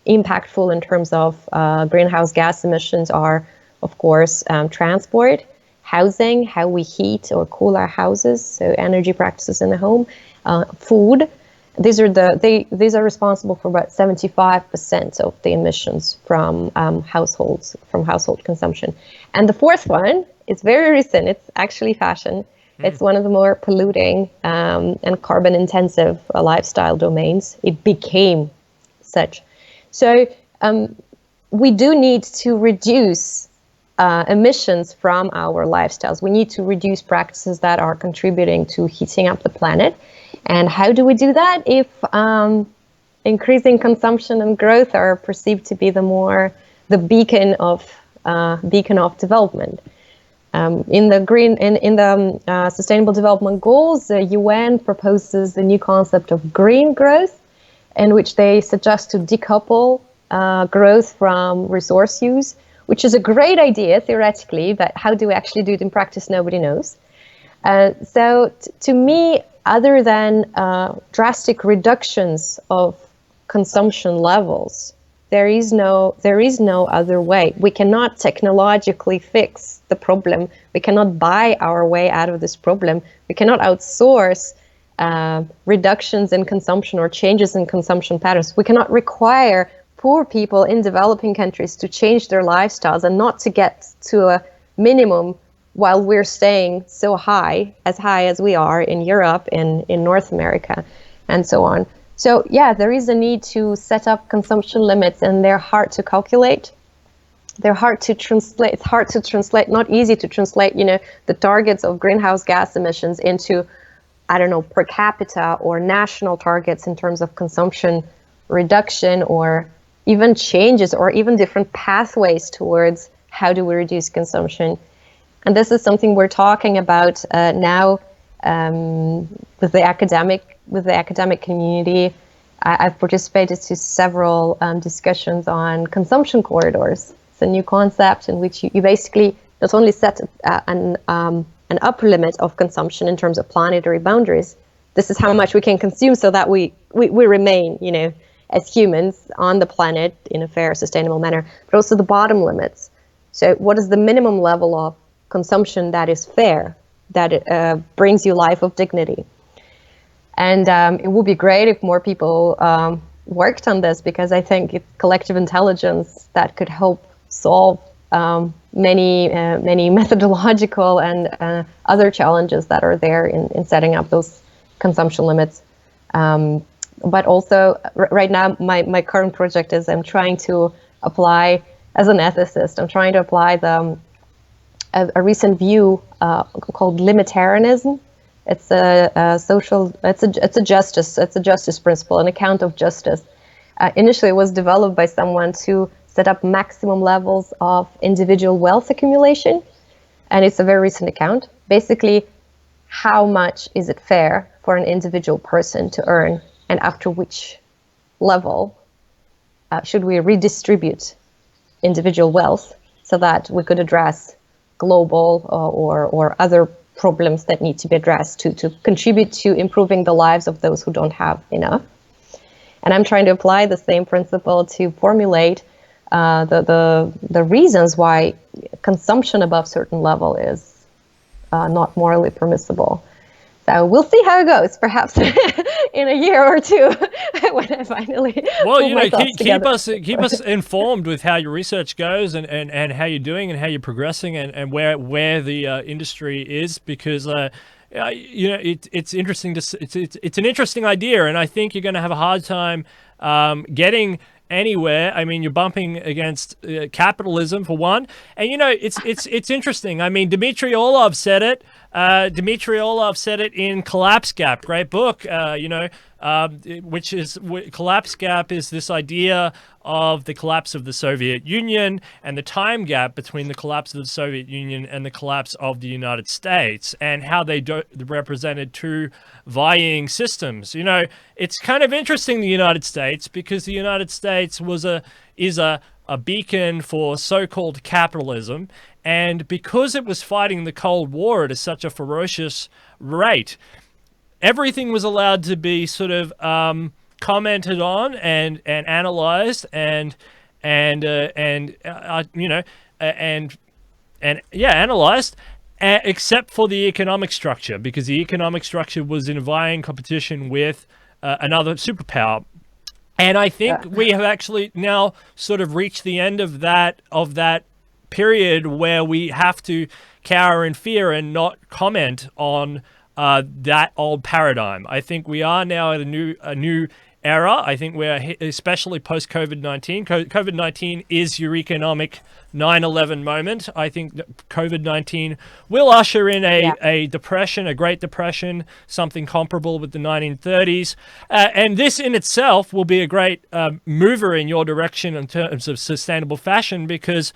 impactful in terms of greenhouse gas emissions are, of course, transport, housing, how we heat or cool our houses, so energy practices in the home, food. These are responsible for about 75% of the emissions from household consumption. And the 4th one is very recent. It's actually fashion. It's one of the more polluting and carbon intensive lifestyle domains. It became such. So we do need to reduce emissions from our lifestyles. We need to reduce practices that are contributing to heating up the planet. And how do we do that if increasing consumption and growth are perceived to be the beacon of development? In the Sustainable Development Goals, the UN proposes a new concept of green growth, in which they suggest to decouple growth from resource use, which is a great idea theoretically, but how do we actually do it in practice? Nobody knows. So to me, other than drastic reductions of consumption levels, there is no other way. We cannot technologically fix the problem. We cannot buy our way out of this problem. We cannot outsource reductions in consumption or changes in consumption patterns. We cannot require poor people in developing countries to change their lifestyles and not to get to a minimum while we're staying so high as we are in Europe, in North America, and so on. So yeah, there is a need to set up consumption limits, and they're hard to calculate. They're hard to translate. It's hard to translate, not easy to translate, the targets of greenhouse gas emissions into, per capita or national targets in terms of consumption reduction, or even changes, or even different pathways towards how do we reduce consumption. And this is something we're talking about now with the academic community. I've participated to several discussions on consumption corridors. It's a new concept in which you basically not only set an upper limit of consumption in terms of planetary boundaries. This is how much we can consume so that we remain, as humans on the planet in a fair, sustainable manner, but also the bottom limits. So what is the minimum level of consumption that is fair, that brings you life of dignity? And it would be great if more people worked on this, because I think it's collective intelligence that could help solve many methodological and other challenges that are there in setting up those consumption limits. But also, right now, my current project is I'm trying to apply, as an ethicist, I'm trying to apply a recent view called limitarianism. It's a justice principle, an account of justice. Initially, it was developed by someone to set up maximum levels of individual wealth accumulation, and it's a very recent account. Basically, how much is it fair for an individual person to earn, and after which level should we redistribute individual wealth so that we could address global or other problems that need to be addressed to contribute to improving the lives of those who don't have enough. And I'm trying to apply the same principle to formulate the reasons why consumption above certain level is not morally permissible. So we'll see how it goes. Perhaps in a year or two, when I finally keep us informed with how your research goes and how you're doing and how you're progressing and where the industry is, because it's interesting it's an interesting idea, and I think you're going to have a hard time getting anywhere. I mean, you're bumping against capitalism for one, and it's interesting. I mean, Dmitry Orlov said it. Dmitry Orlov said it in Collapse Gap, great book. Which is Collapse Gap is this idea of the collapse of the Soviet Union and the time gap between the collapse of the Soviet Union and the collapse of the United States, and how they represented two vying systems. It's kind of interesting, the United States, because the United States is a beacon for so-called capitalism, and because it was fighting the Cold War at such a ferocious rate, everything was allowed to be sort of commented on and analyzed analyzed, except for the economic structure, because the economic structure was in vying competition with another superpower. And I think we have actually now sort of reached the end of that period where we have to cower in fear and not comment on that old paradigm. I think we are now at a new era. I think we're, especially post COVID-19. COVID-19 is your economic 9/11 moment. I think that COVID-19 will usher in a depression, a Great Depression, something comparable with the 1930s. And this in itself will be a great mover in your direction in terms of sustainable fashion, because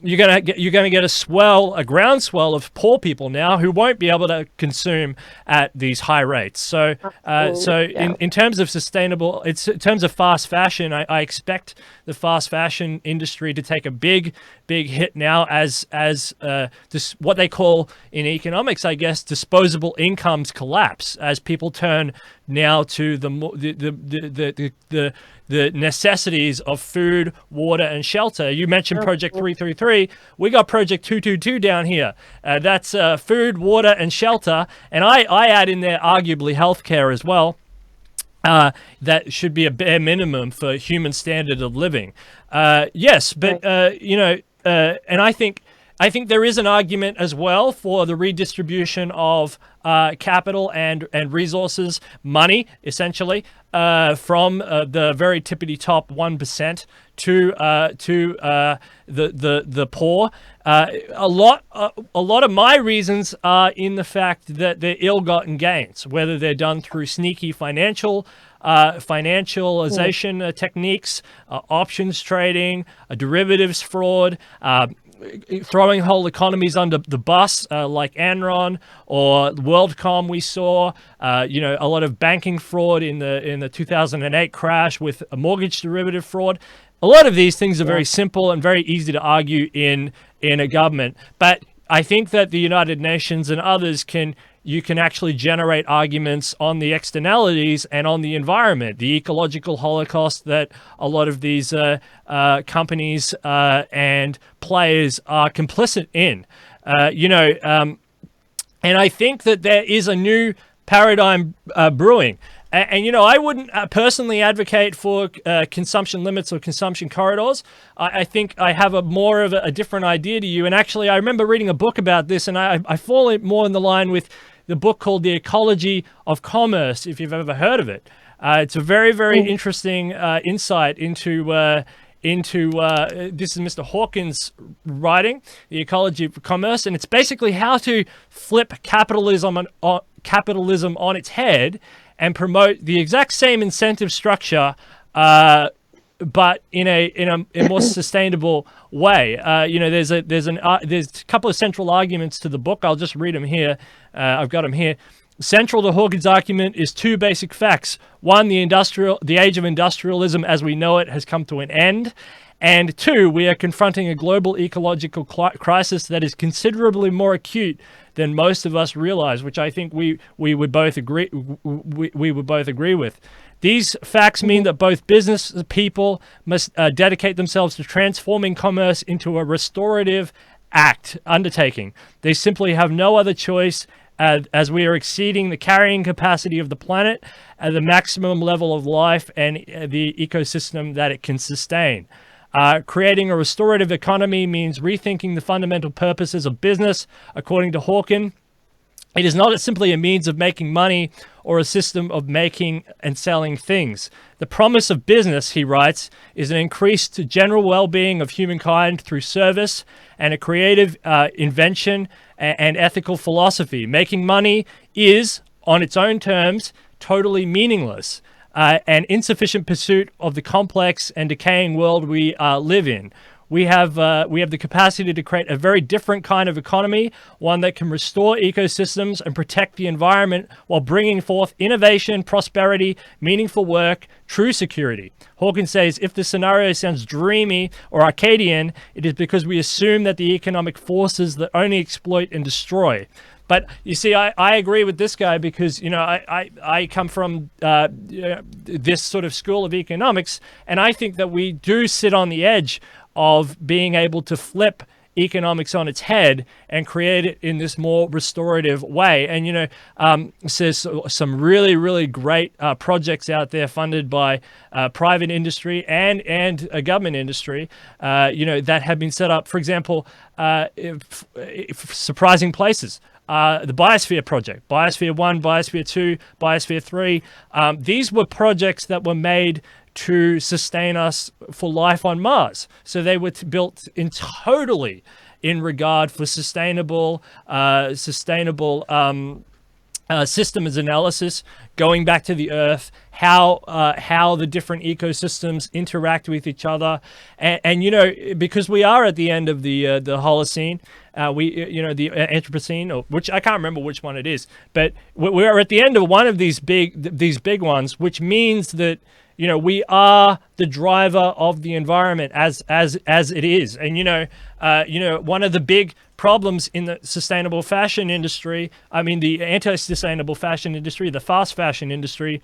you're gonna get a groundswell of poor people now who won't be able to consume at these high rates. So in terms of sustainable, in terms of fast fashion, I expect the fast fashion industry to take a big hit now as what they call in economics, I guess, disposable incomes collapse, as people turn now to the necessities of food, water, and shelter. You mentioned Project 333. We got Project 222 down here. That's food, water, and shelter. And I add in there arguably healthcare as well. That should be a bare minimum for human standard of living. Yes, but and I think there is an argument as well for the redistribution of capital and resources, money, essentially, from the very tippity top 1% to the poor. A lot of my reasons are in the fact that they're ill-gotten gains, whether they're done through sneaky financialization techniques, options trading, derivatives fraud, throwing whole economies under the bus, like Enron or WorldCom. We saw, a lot of banking fraud in the 2008 crash with a mortgage derivative fraud. A lot of these things are very simple and very easy to argue in a government. But I think that the United Nations and others you can actually generate arguments on the externalities and on the environment, the ecological holocaust that a lot of these companies and players are complicit in. And I think that there is a new paradigm brewing. And I wouldn't personally advocate for consumption limits or consumption corridors. I think I have more of a different idea to you. And actually, I remember reading a book about this, and I fall more in the line with the book called The Ecology of Commerce, if you've ever heard of it. It's a very, very interesting insight into this is Mr. Hawkins' writing, The Ecology of Commerce, and it's basically how to flip capitalism on its head and promote the exact same incentive structure but in a more sustainable way. There's a couple of central arguments to the book. I'll just read them here. I've got them here. Central to Hawkins' argument is two basic facts. One, the age of industrialism as we know it has come to an end. And two, we are confronting a global ecological crisis that is considerably more acute than most of us realize, which I think we would both agree with. These facts mean that both business people must dedicate themselves to transforming commerce into a restorative undertaking. They simply have no other choice as we are exceeding the carrying capacity of the planet at the maximum level of life and the ecosystem that it can sustain. Creating a restorative economy means rethinking the fundamental purposes of business. According to Hawkins, it is not simply a means of making money or a system of making and selling things. The promise of business, he writes, is an increased general well-being of humankind through service and a creative invention and ethical philosophy. Making money is, on its own terms, totally meaningless. An insufficient pursuit of the complex and decaying world we live in. We have the capacity to create a very different kind of economy, one that can restore ecosystems and protect the environment while bringing forth innovation, prosperity, meaningful work, true security. Hawkins says, if the scenario sounds dreamy or Arcadian, it is because we assume that the economic forces that only exploit and destroy. But you see, I agree with this guy because, I come from this sort of school of economics, and I think that we do sit on the edge of being able to flip economics on its head and create it in this more restorative way. And, there's some really, really great projects out there funded by private industry and a government industry, that have been set up, for example, surprising places. The Biosphere Project, Biosphere 1, Biosphere 2, Biosphere 3. These were projects that were made to sustain us for life on Mars. So they were built in totally in regard for sustainable systems analysis, going back to the Earth, how the different ecosystems interact with each other, and because we are at the end of the Holocene, the Anthropocene, or which I can't remember which one it is, but we are at the end of one of these big ones, which means that we are the driver of the environment as it is, and one of the big problems in the sustainable fashion industry, the anti-sustainable fashion industry, the fast fashion industry,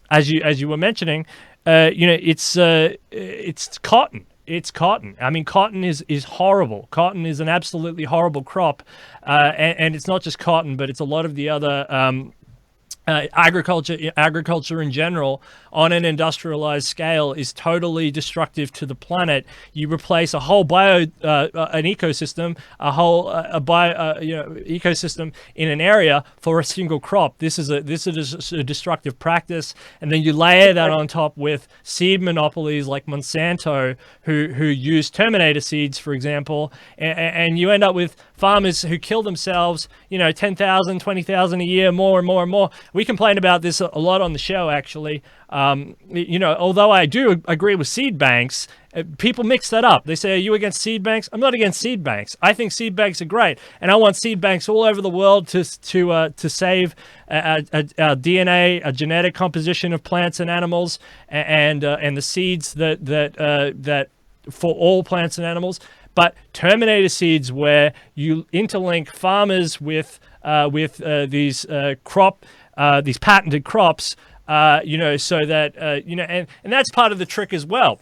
as you were mentioning, it's cotton. It's cotton. Cotton is horrible. Cotton is an absolutely horrible crop, and it's not just cotton, but it's a lot of the other agriculture in general on an industrialized scale is totally destructive to the planet. You replace a whole an ecosystem, ecosystem in an area for a single crop. This is a destructive practice, and then you layer that on top with seed monopolies like Monsanto, who use Terminator seeds, for example, and you end up with farmers who kill themselves, 10,000, 20,000 a year, more and more and more. We complain about this a lot on the show, actually. Although I do agree with seed banks, people mix that up. They say, are you against seed banks? I'm not against seed banks. I think seed banks are great, and I want seed banks all over the world to save DNA, a genetic composition of plants and animals, and the seeds that for all plants and animals. But Terminator seeds, where you interlink farmers with these patented crops, so that and that's part of the trick as well.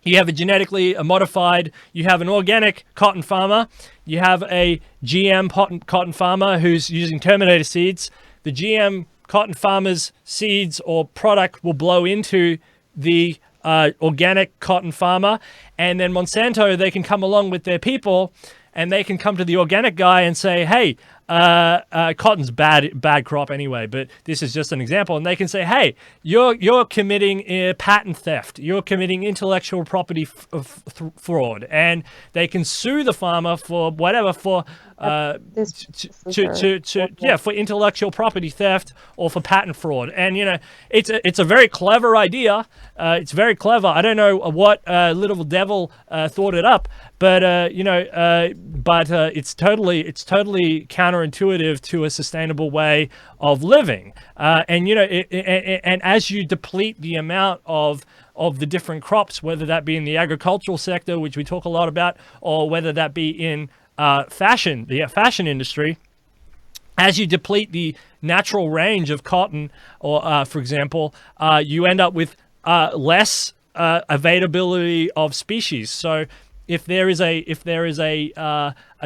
You have a genetically modified, you have an organic cotton farmer, you have a GM cotton farmer who's using Terminator seeds. The GM cotton farmer's seeds or product will blow into the organic cotton farmer, and then Monsanto, they can come along with their people, and they can come to the organic guy and say, hey, cotton's bad crop anyway, but this is just an example, and they can say, hey, you're committing patent theft, you're committing intellectual property fraud, and they can sue the farmer for whatever, for for intellectual property theft or for patent fraud. And it's a very clever idea. It's very clever. I don't know what little devil thought it up, but it's totally counterintuitive to a sustainable way of living. And as you deplete the amount of the different crops, whether that be in the agricultural sector, which we talk a lot about, or whether that be in the fashion industry, as you deplete the natural range of cotton, or for example, you end up with less availability of species. So if there is a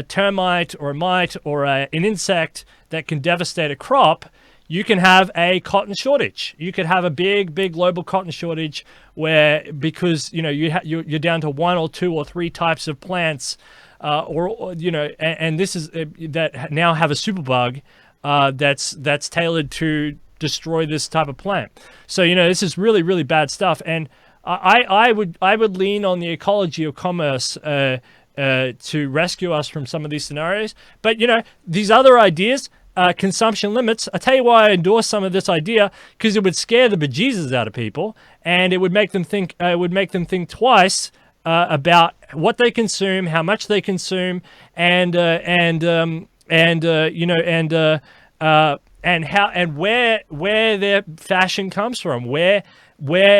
termite or a mite or an insect that can devastate a crop, you can have a cotton shortage. You could have a big global cotton shortage because you're down to one or two or three types of plants, and this is that now have a superbug that's tailored to destroy this type of plant. So this is really bad stuff. And I would lean on the ecology of commerce to rescue us from some of these scenarios. But these other ideas, consumption limits, I tell you why I endorse some of this idea, because it would scare the bejesus out of people, and it would make them think. Twice about what they consume, how much they consume, and how and where their fashion comes from, where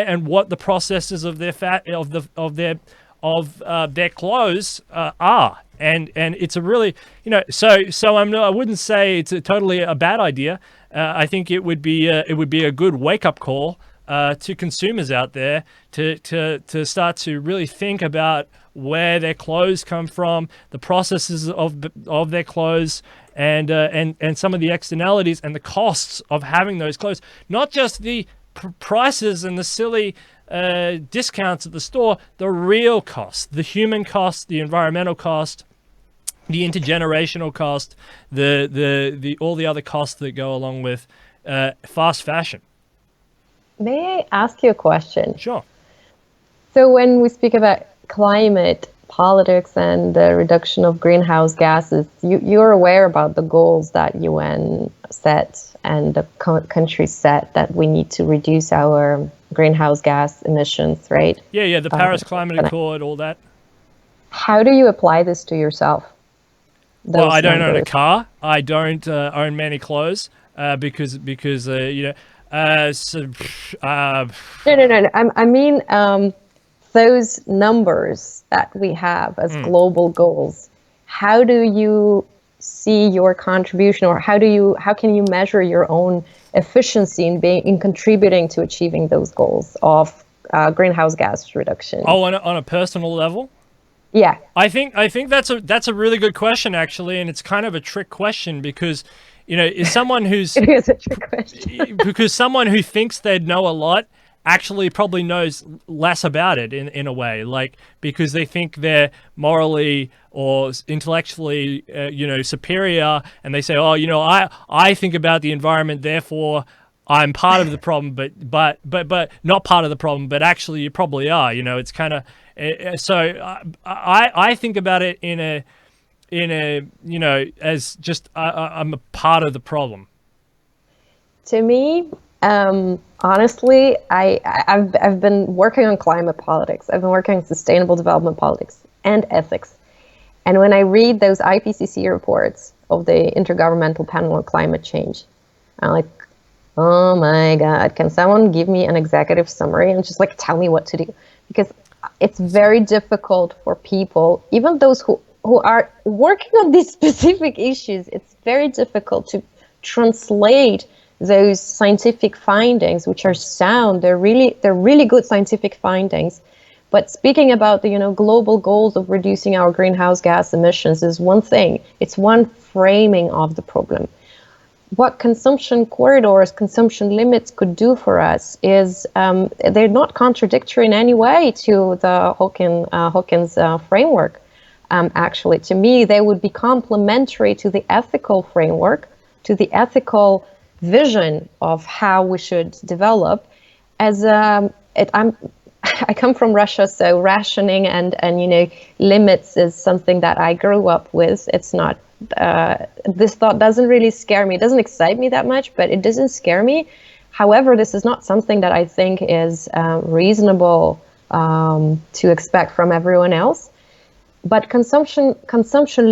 and what the processes of their their clothes are. And it's a really, I wouldn't say it's totally a bad idea. I think it would be a good wake up call to consumers out there to start to really think about where their clothes come from, the processes of their clothes, and some of the externalities and the costs of having those clothes. Not just the prices and the silly discounts at the store, the real cost, the human cost, the environmental cost, the intergenerational cost, the all the other costs that go along with fast fashion. May I ask you a question? Sure. So when we speak about climate politics and the reduction of greenhouse gases, you're aware about the goals that UN set and the countries set that we need to reduce our greenhouse gas emissions, right? Yeah, the Paris Climate Accord, all that. How do you apply this to yourself? Well, I don't own a car. I don't own many clothes because No. I mean, those numbers that we have as global goals. How do you see your contribution, or how can you measure your own efficiency in contributing to achieving those goals of greenhouse gas reduction? Oh, on a personal level? Yeah. I think that's a really good question, actually, and it's kind of a trick question because is someone who's it is a trick question. because someone who thinks they'd know a lot actually probably knows less about it in a way, like because they think they're morally or intellectually superior, and they say, I think about the environment, therefore I'm part of the problem, but not part of the problem, but actually you probably are. It's kind of so I think about it in a as just I'm a part of the problem. To me, honestly, I've been working on climate politics. I've been working on sustainable development politics and ethics. And when I read those IPCC reports of the Intergovernmental Panel on Climate Change, I'm like, oh my God, can someone give me an executive summary and just tell me what to do? Because it's very difficult for people, even those who are working on these specific issues, it's very difficult to translate those scientific findings, which are sound. They're really good scientific findings. But speaking about the global goals of reducing our greenhouse gas emissions is one thing. It's one framing of the problem. What consumption corridors, consumption limits could do for us is they're not contradictory in any way to the Hawkins framework. Actually, to me, they would be complementary to the ethical framework, to the ethical vision of how we should develop. As I come from Russia, so rationing and limits is something that I grew up with. It's not this thought doesn't really scare me. It doesn't excite me that much, but it doesn't scare me. However, this is not something that I think is reasonable to expect from everyone else. But consumption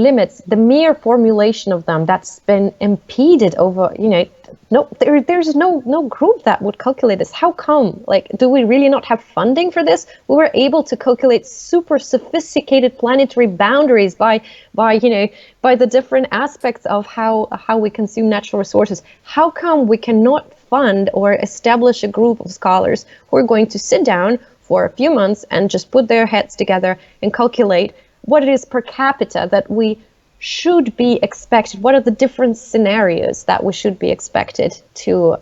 limits, the mere formulation of them, that's been impeded over, there's no group that would calculate this. How come? Like, do we really not have funding for this? We were able to calculate super sophisticated planetary boundaries by the different aspects of how we consume natural resources. How come we cannot fund or establish a group of scholars who are going to sit down for a few months and just put their heads together and calculate what it is per capita that we should be expected? What are the different scenarios that we should be expected to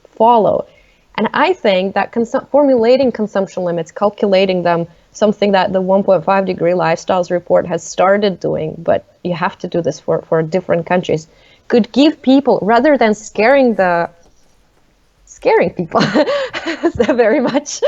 follow? And I think that formulating consumption limits, calculating them, something that the 1.5 degree lifestyles report has started doing, but you have to do this for different countries, could give people, rather than scaring people so very much,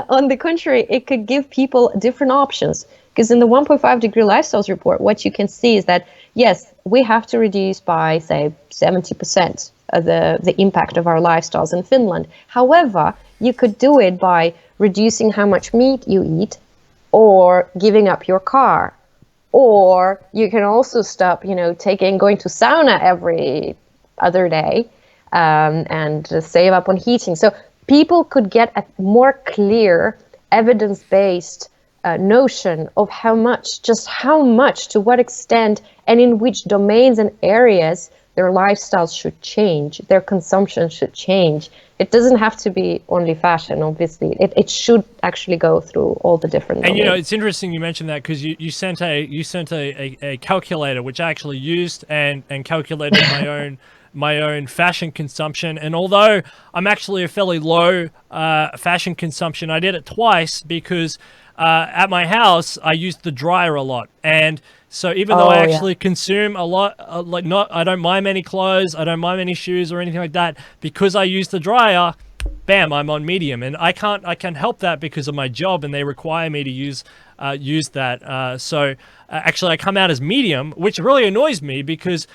on the contrary, it could give people different options. Because in the 1.5 degree lifestyles report, what you can see is that, yes, we have to reduce by, say, 70% of the impact of our lifestyles in Finland. However, you could do it by reducing how much meat you eat, or giving up your car. Or you can also stop, going to sauna every other day, and save up on heating. So people could get a more clear, evidence-based notion of how much, to what extent, and in which domains and areas their lifestyles should change, their consumption should change. It doesn't have to be only fashion, obviously. It should actually go through all the different domains. And it's interesting you mentioned that, because you sent a calculator which I actually used and calculated my own fashion consumption. And although I'm actually a fairly low fashion consumption, I did it twice because at my house I used the dryer a lot. And so even though I actually consume a lot, I don't buy many clothes, I don't buy many shoes or anything like that, because I use the dryer, bam, I'm on medium. And I can't help that because of my job, and they require me to use that. So actually I come out as medium, which really annoys me because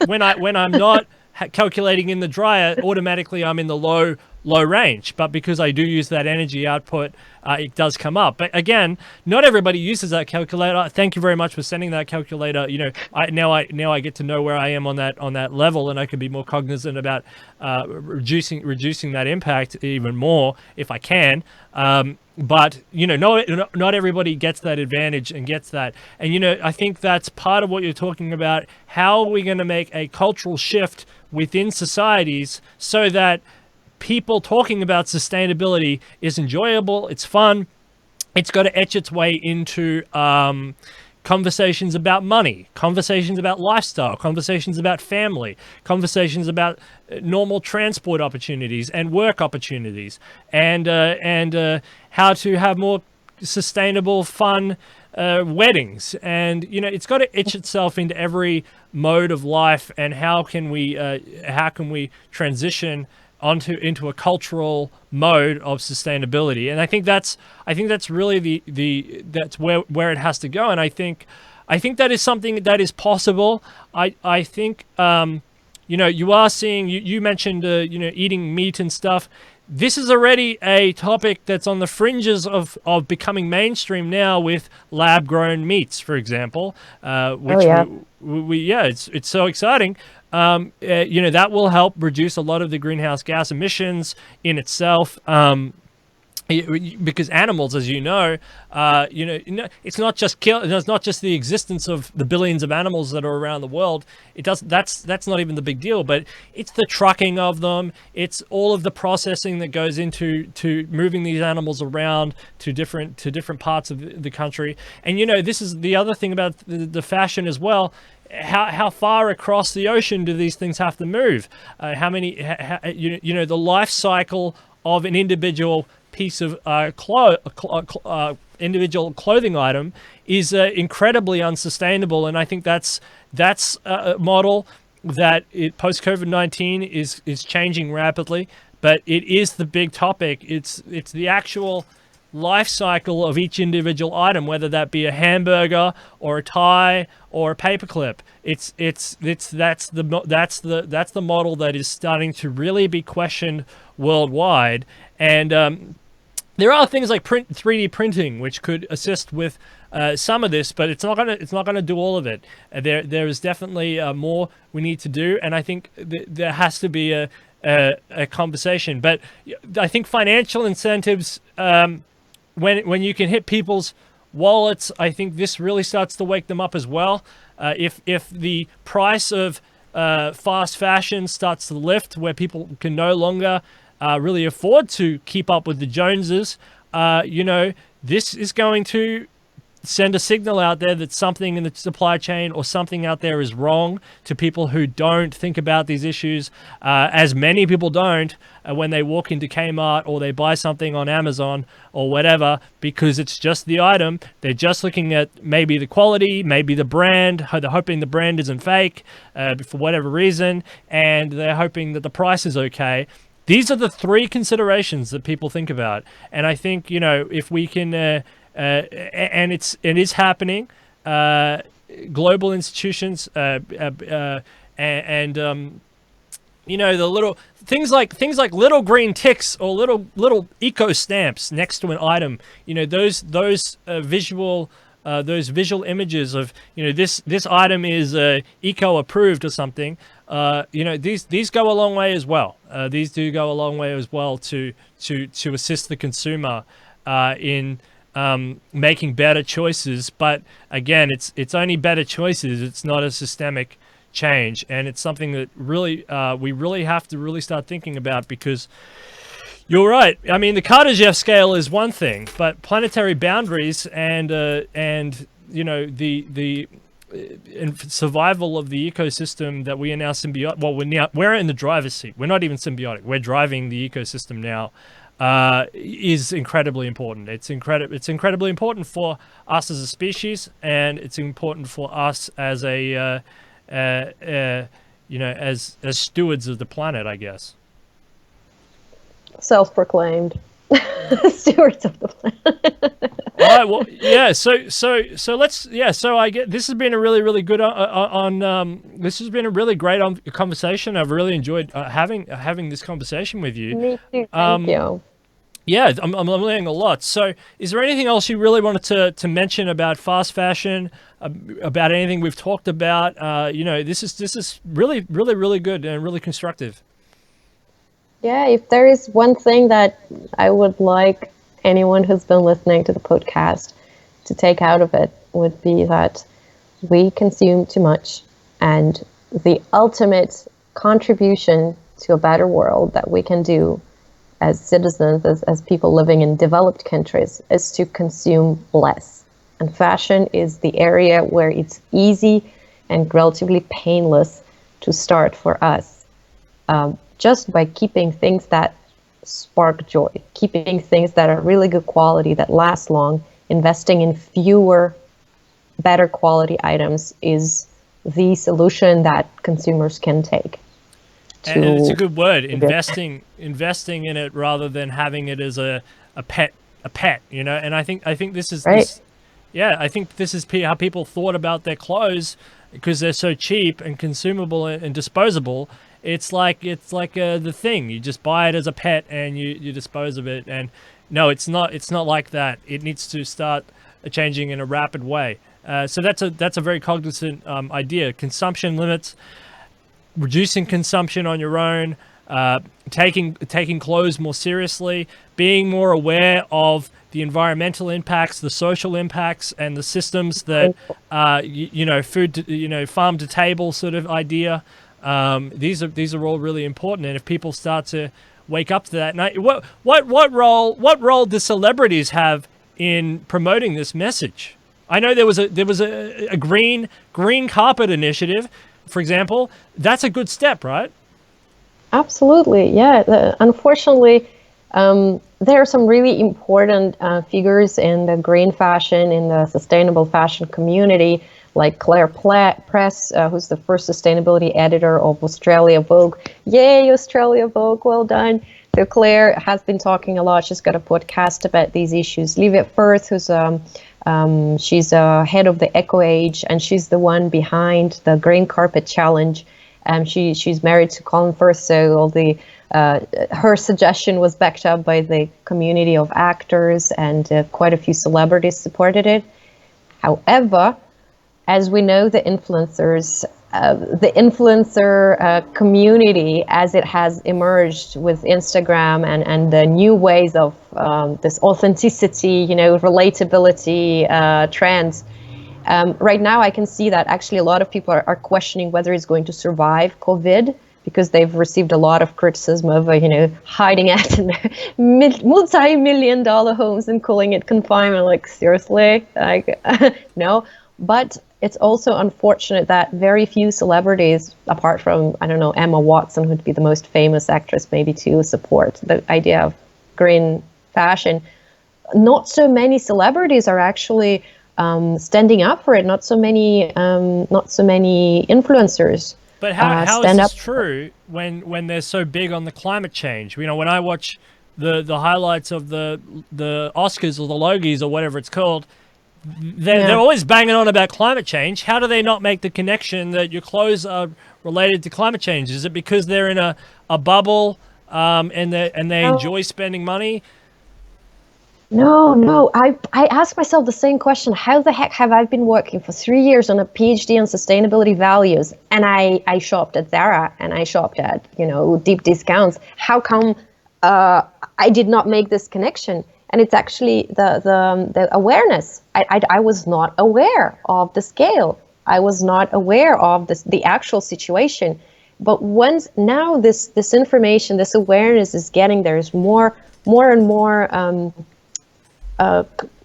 when I'm not calculating in the dryer, automatically I'm in the low range. But because I do use that energy output, it does come up. But again, not everybody uses that calculator. Thank you very much for sending that calculator. Now I get to know where I am on that level, and I can be more cognizant about reducing that impact even more if I can. But not everybody gets that advantage and gets that. And I think that's part of what you're talking about. How are we going to make a cultural shift within societies so that people talking about sustainability is enjoyable, it's fun, it's got to etch its way into conversations about money, conversations about lifestyle, conversations about family, conversations about normal transport opportunities and work opportunities, and how to have more sustainable, fun weddings. And it's got to etch itself into every mode of life. And how can we transition into a cultural mode of sustainability? And I think that's really that's where it has to go. And I think that is something that is possible. I think you are seeing, you mentioned eating meat and stuff. This is already a topic that's on the fringes of becoming mainstream now, with lab-grown meats, for example, which it's so exciting. That will help reduce a lot of the greenhouse gas emissions in itself. Because animals, as it's not just it's not just the existence of the billions of animals that are around the world. That's not even the big deal, but it's the trucking of them. It's all of the processing that goes into moving these animals around to different parts of the country. And this is the other thing about the fashion as well. How far across the ocean do these things have to move? The life cycle of an individual piece of individual clothing item is incredibly unsustainable. And I think that's a model that post COVID-19 is changing rapidly. But it is the big topic. It's the actual life cycle of each individual item, whether that be a hamburger or a tie or a paperclip. That's the model that is starting to really be questioned worldwide. And there are things like 3D printing, which could assist with some of this, but it's not gonna do all of it. There is definitely more we need to do, and I think there has to be a conversation. But I think financial incentives, when you can hit people's wallets, I think this really starts to wake them up as well. If the price of fast fashion starts to lift, where people can no longer really afford to keep up with the Joneses, this is going to send a signal out there that something in the supply chain or something out there is wrong to people who don't think about these issues, as many people don't when they walk into Kmart or they buy something on Amazon or whatever, because it's just the item. They're just looking at maybe the quality, maybe the brand. They're hoping the brand isn't fake for whatever reason, and they're hoping that the price is okay. These are the three considerations that people think about. And I think, if we can, and it is happening, global institutions, the little things like little green ticks or little eco stamps next to an item, those visual images of, this item is eco approved or something. These go a long way as well. These do go a long way as well to assist the consumer in making better choices. But again, it's only better choices. It's not a systemic change, and it's something that really we really have to really start thinking about, because you're right. I mean, the Kardashev scale is one thing, but planetary boundaries and survival of the ecosystem that we are now symbiotic. Well, we're in the driver's seat. We're not even symbiotic. We're driving the ecosystem now. Is incredibly important. It's incredibly important for us as a species, and it's important for us as as stewards of the planet, I guess. Self-proclaimed stewards of the planet. All right. Well, yeah. So let's. Yeah. So I get. This has been a really good this has been a really great conversation. I've really enjoyed having this conversation with you. Me too. Thank you. Yeah, I'm learning a lot. So, is there anything else you really wanted to mention about fast fashion? About anything we've talked about? This is really good and really constructive. Yeah, if there is one thing that I would like anyone who's been listening to the podcast to take out of it, would be that we consume too much, and the ultimate contribution to a better world that we can do as citizens, as people living in developed countries, is to consume less. And fashion is the area where it's easy and relatively painless to start for us. Just by keeping things that spark joy, keeping things that are really good quality, that last long, investing in fewer, better quality items is the solution that consumers can take. And it's a good word, investing in it rather than having it as a pet, And I think this is right. I think this is how people thought about their clothes, because they're so cheap and consumable and disposable. It's like the thing, you just buy it as a pet and you dispose of it. And no, it's not like that. It needs to start changing in a rapid way. So that's a very cognizant idea. Consumption limits, reducing consumption on your own, taking clothes more seriously, being more aware of the environmental impacts, the social impacts, and the systems that food to, farm to table sort of idea. These are all really important, and if people start to wake up to that, and what role do celebrities have in promoting this message? I know there was a green carpet initiative, for example. That's a good step, right? Absolutely, yeah. Unfortunately, there are some really important figures in the green fashion, in the sustainable fashion community, like Claire Press, who's the first sustainability editor of Australia Vogue. Yay, Australia Vogue, well done. So Claire has been talking a lot. She's got a podcast about these issues. Livia Firth, who's she's head of the Eco Age, and she's the one behind the Green Carpet Challenge. She's married to Colin Firth, so all the her suggestion was backed up by the community of actors, and quite a few celebrities supported it. However, as we know, the influencer community, as it has emerged with Instagram and the new ways of this authenticity, relatability trends, right now I can see that actually a lot of people are questioning whether it's going to survive COVID, because they've received a lot of criticism of, hiding out in multi-million-dollar homes and calling it confinement. Like, seriously? Like, no. But it's also unfortunate that very few celebrities, apart from, I don't know, Emma Watson, who'd be the most famous actress maybe, to support the idea of green fashion. Not so many celebrities are actually standing up for it. Not so many influencers. But how is this true when they're so big on the climate change? When I watch the highlights of the Oscars or the Logies or whatever it's called, they're always banging on about climate change. How do they not make the connection that your clothes are related to climate change? Is it because they're in a bubble and they enjoy spending money? No. I ask myself the same question. How the heck have I been working for 3 years on a PhD on sustainability values, and I shopped at Zara and I shopped at, deep discounts? How come I did not make this connection? And it's actually the awareness. I was not aware of the scale. I was not aware of the actual situation. But once now this information, this awareness is getting, there's more and more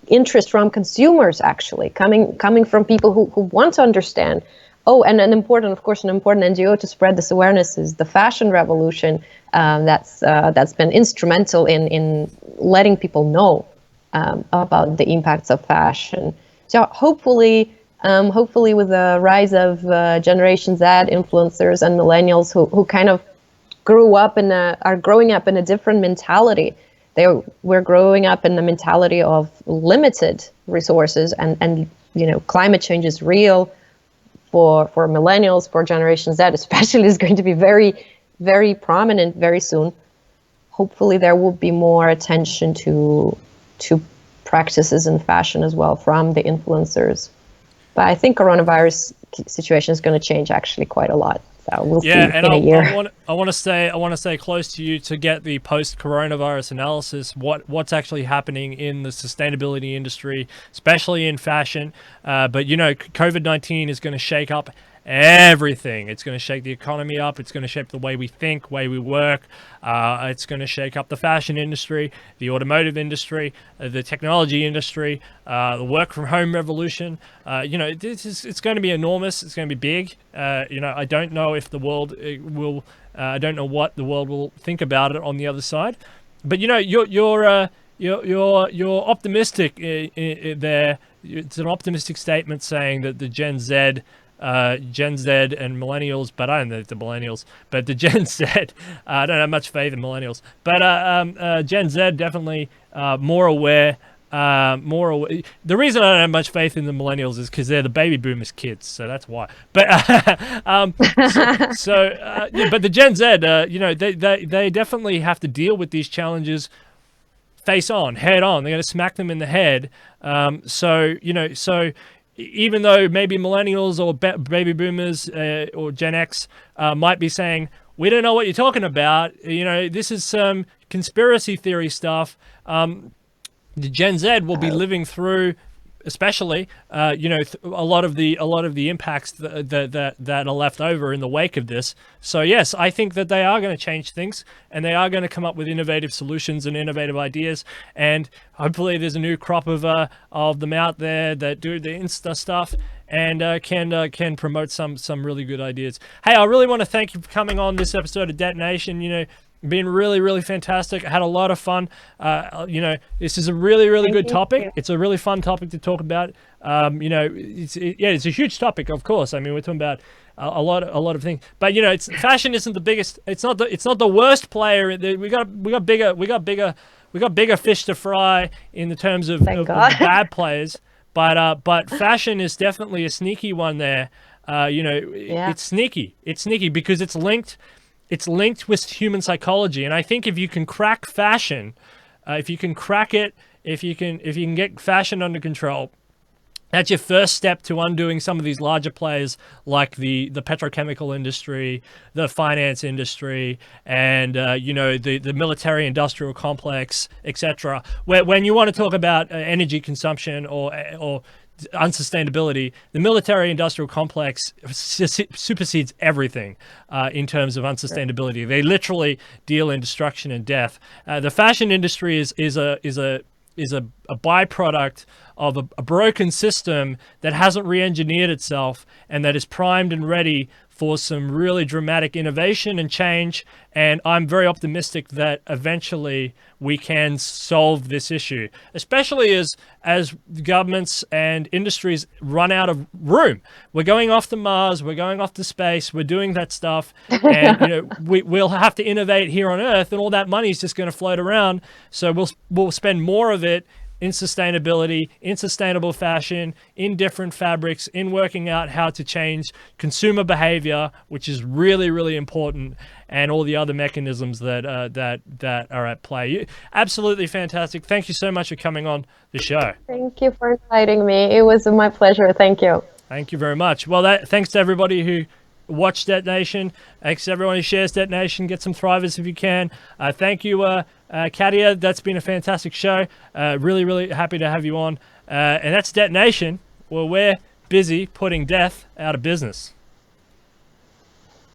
interest from consumers, actually coming from people who want to understand. Oh, and an important NGO to spread this awareness is the Fashion Revolution. That's been instrumental in letting people know about the impacts of fashion. So hopefully with the rise of Generation Z influencers and millennials who kind of are growing up in a different mentality. We're growing up in the mentality of limited resources, and climate change is real for millennials, for Generation Z especially, is going to be very, very prominent very soon. Hopefully there will be more attention to practices in fashion as well from the influencers. But I think coronavirus situation is going to change actually quite a lot. So we'll see in a year. I want to stay close to you to get the post-coronavirus analysis. What's actually happening in the sustainability industry, especially in fashion. But COVID-19 is going to shake up everything. It's going to shake the economy up. It's going to shape the way we think, way we work. It's going to shake up the fashion industry, the automotive industry, the technology industry, the work from home revolution. It's going to be enormous. It's going to be big. I don't know if the world will. I don't know what the world will think about it on the other side. But you're optimistic there. It's an optimistic statement saying that the Gen Z and millennials, but I don't know the millennials, but the Gen Z, I don't have much faith in millennials, but Gen Z definitely more aware. The reason I don't have much faith in the millennials is because they're the baby boomers' kids, so that's why. But but the Gen Z, they definitely have to deal with these challenges face on, head on. They're going to smack them in the head. So even though maybe millennials or baby boomers or Gen X might be saying, we don't know what you're talking about, this is some conspiracy theory stuff, the Gen Z will be living through, especially, a lot of the impacts that are left over in the wake of this. So yes, I think that they are going to change things, and they are going to come up with innovative solutions and innovative ideas. And hopefully, there's a new crop of them out there that do the Insta stuff and can promote some really good ideas. Hey, I really want to thank you for coming on this episode of Detonation. Been really, really fantastic. I had a lot of fun. This is a really, really good topic. It's a really fun topic to talk about. It's a huge topic, of course. I mean, we're talking about a lot of things. But fashion isn't the biggest. It's not the worst player. We got bigger fish to fry in the terms of bad players. But fashion is definitely a sneaky one there. It's sneaky. It's sneaky because it's linked with human psychology. And I think if you can crack fashion, if you can crack it, if you can get fashion under control, that's your first step to undoing some of these larger players like the petrochemical industry, the finance industry, and the military industrial complex, etc. When you want to talk about energy consumption or unsustainability, the military industrial complex supersedes everything in terms of unsustainability. They literally deal in destruction and death. The fashion industry is a byproduct of a broken system that hasn't re-engineered itself and that is primed and ready for some really dramatic innovation and change. And I'm very optimistic that eventually we can solve this issue, especially as governments and industries run out of room. We're going off to Mars, we're going off to space, we're doing that stuff, and we'll have to innovate here on Earth, and all that money is just going to float around. So we'll spend more of it in sustainability, in sustainable fashion, in different fabrics, in working out how to change consumer behavior, which is really, really important, and all the other mechanisms that are at play. Absolutely fantastic. Thank you so much for coming on the show. Thank you for inviting me. It was my pleasure. Thank you. Thank you very much. Well, thanks to everybody who watched Detonation. Thanks to everyone who shares Detonation. Get some Thrivous if you can. Thank you, Katia. That's been a fantastic show. Really, really happy to have you on. And that's Detonation, where we're busy putting death out of business.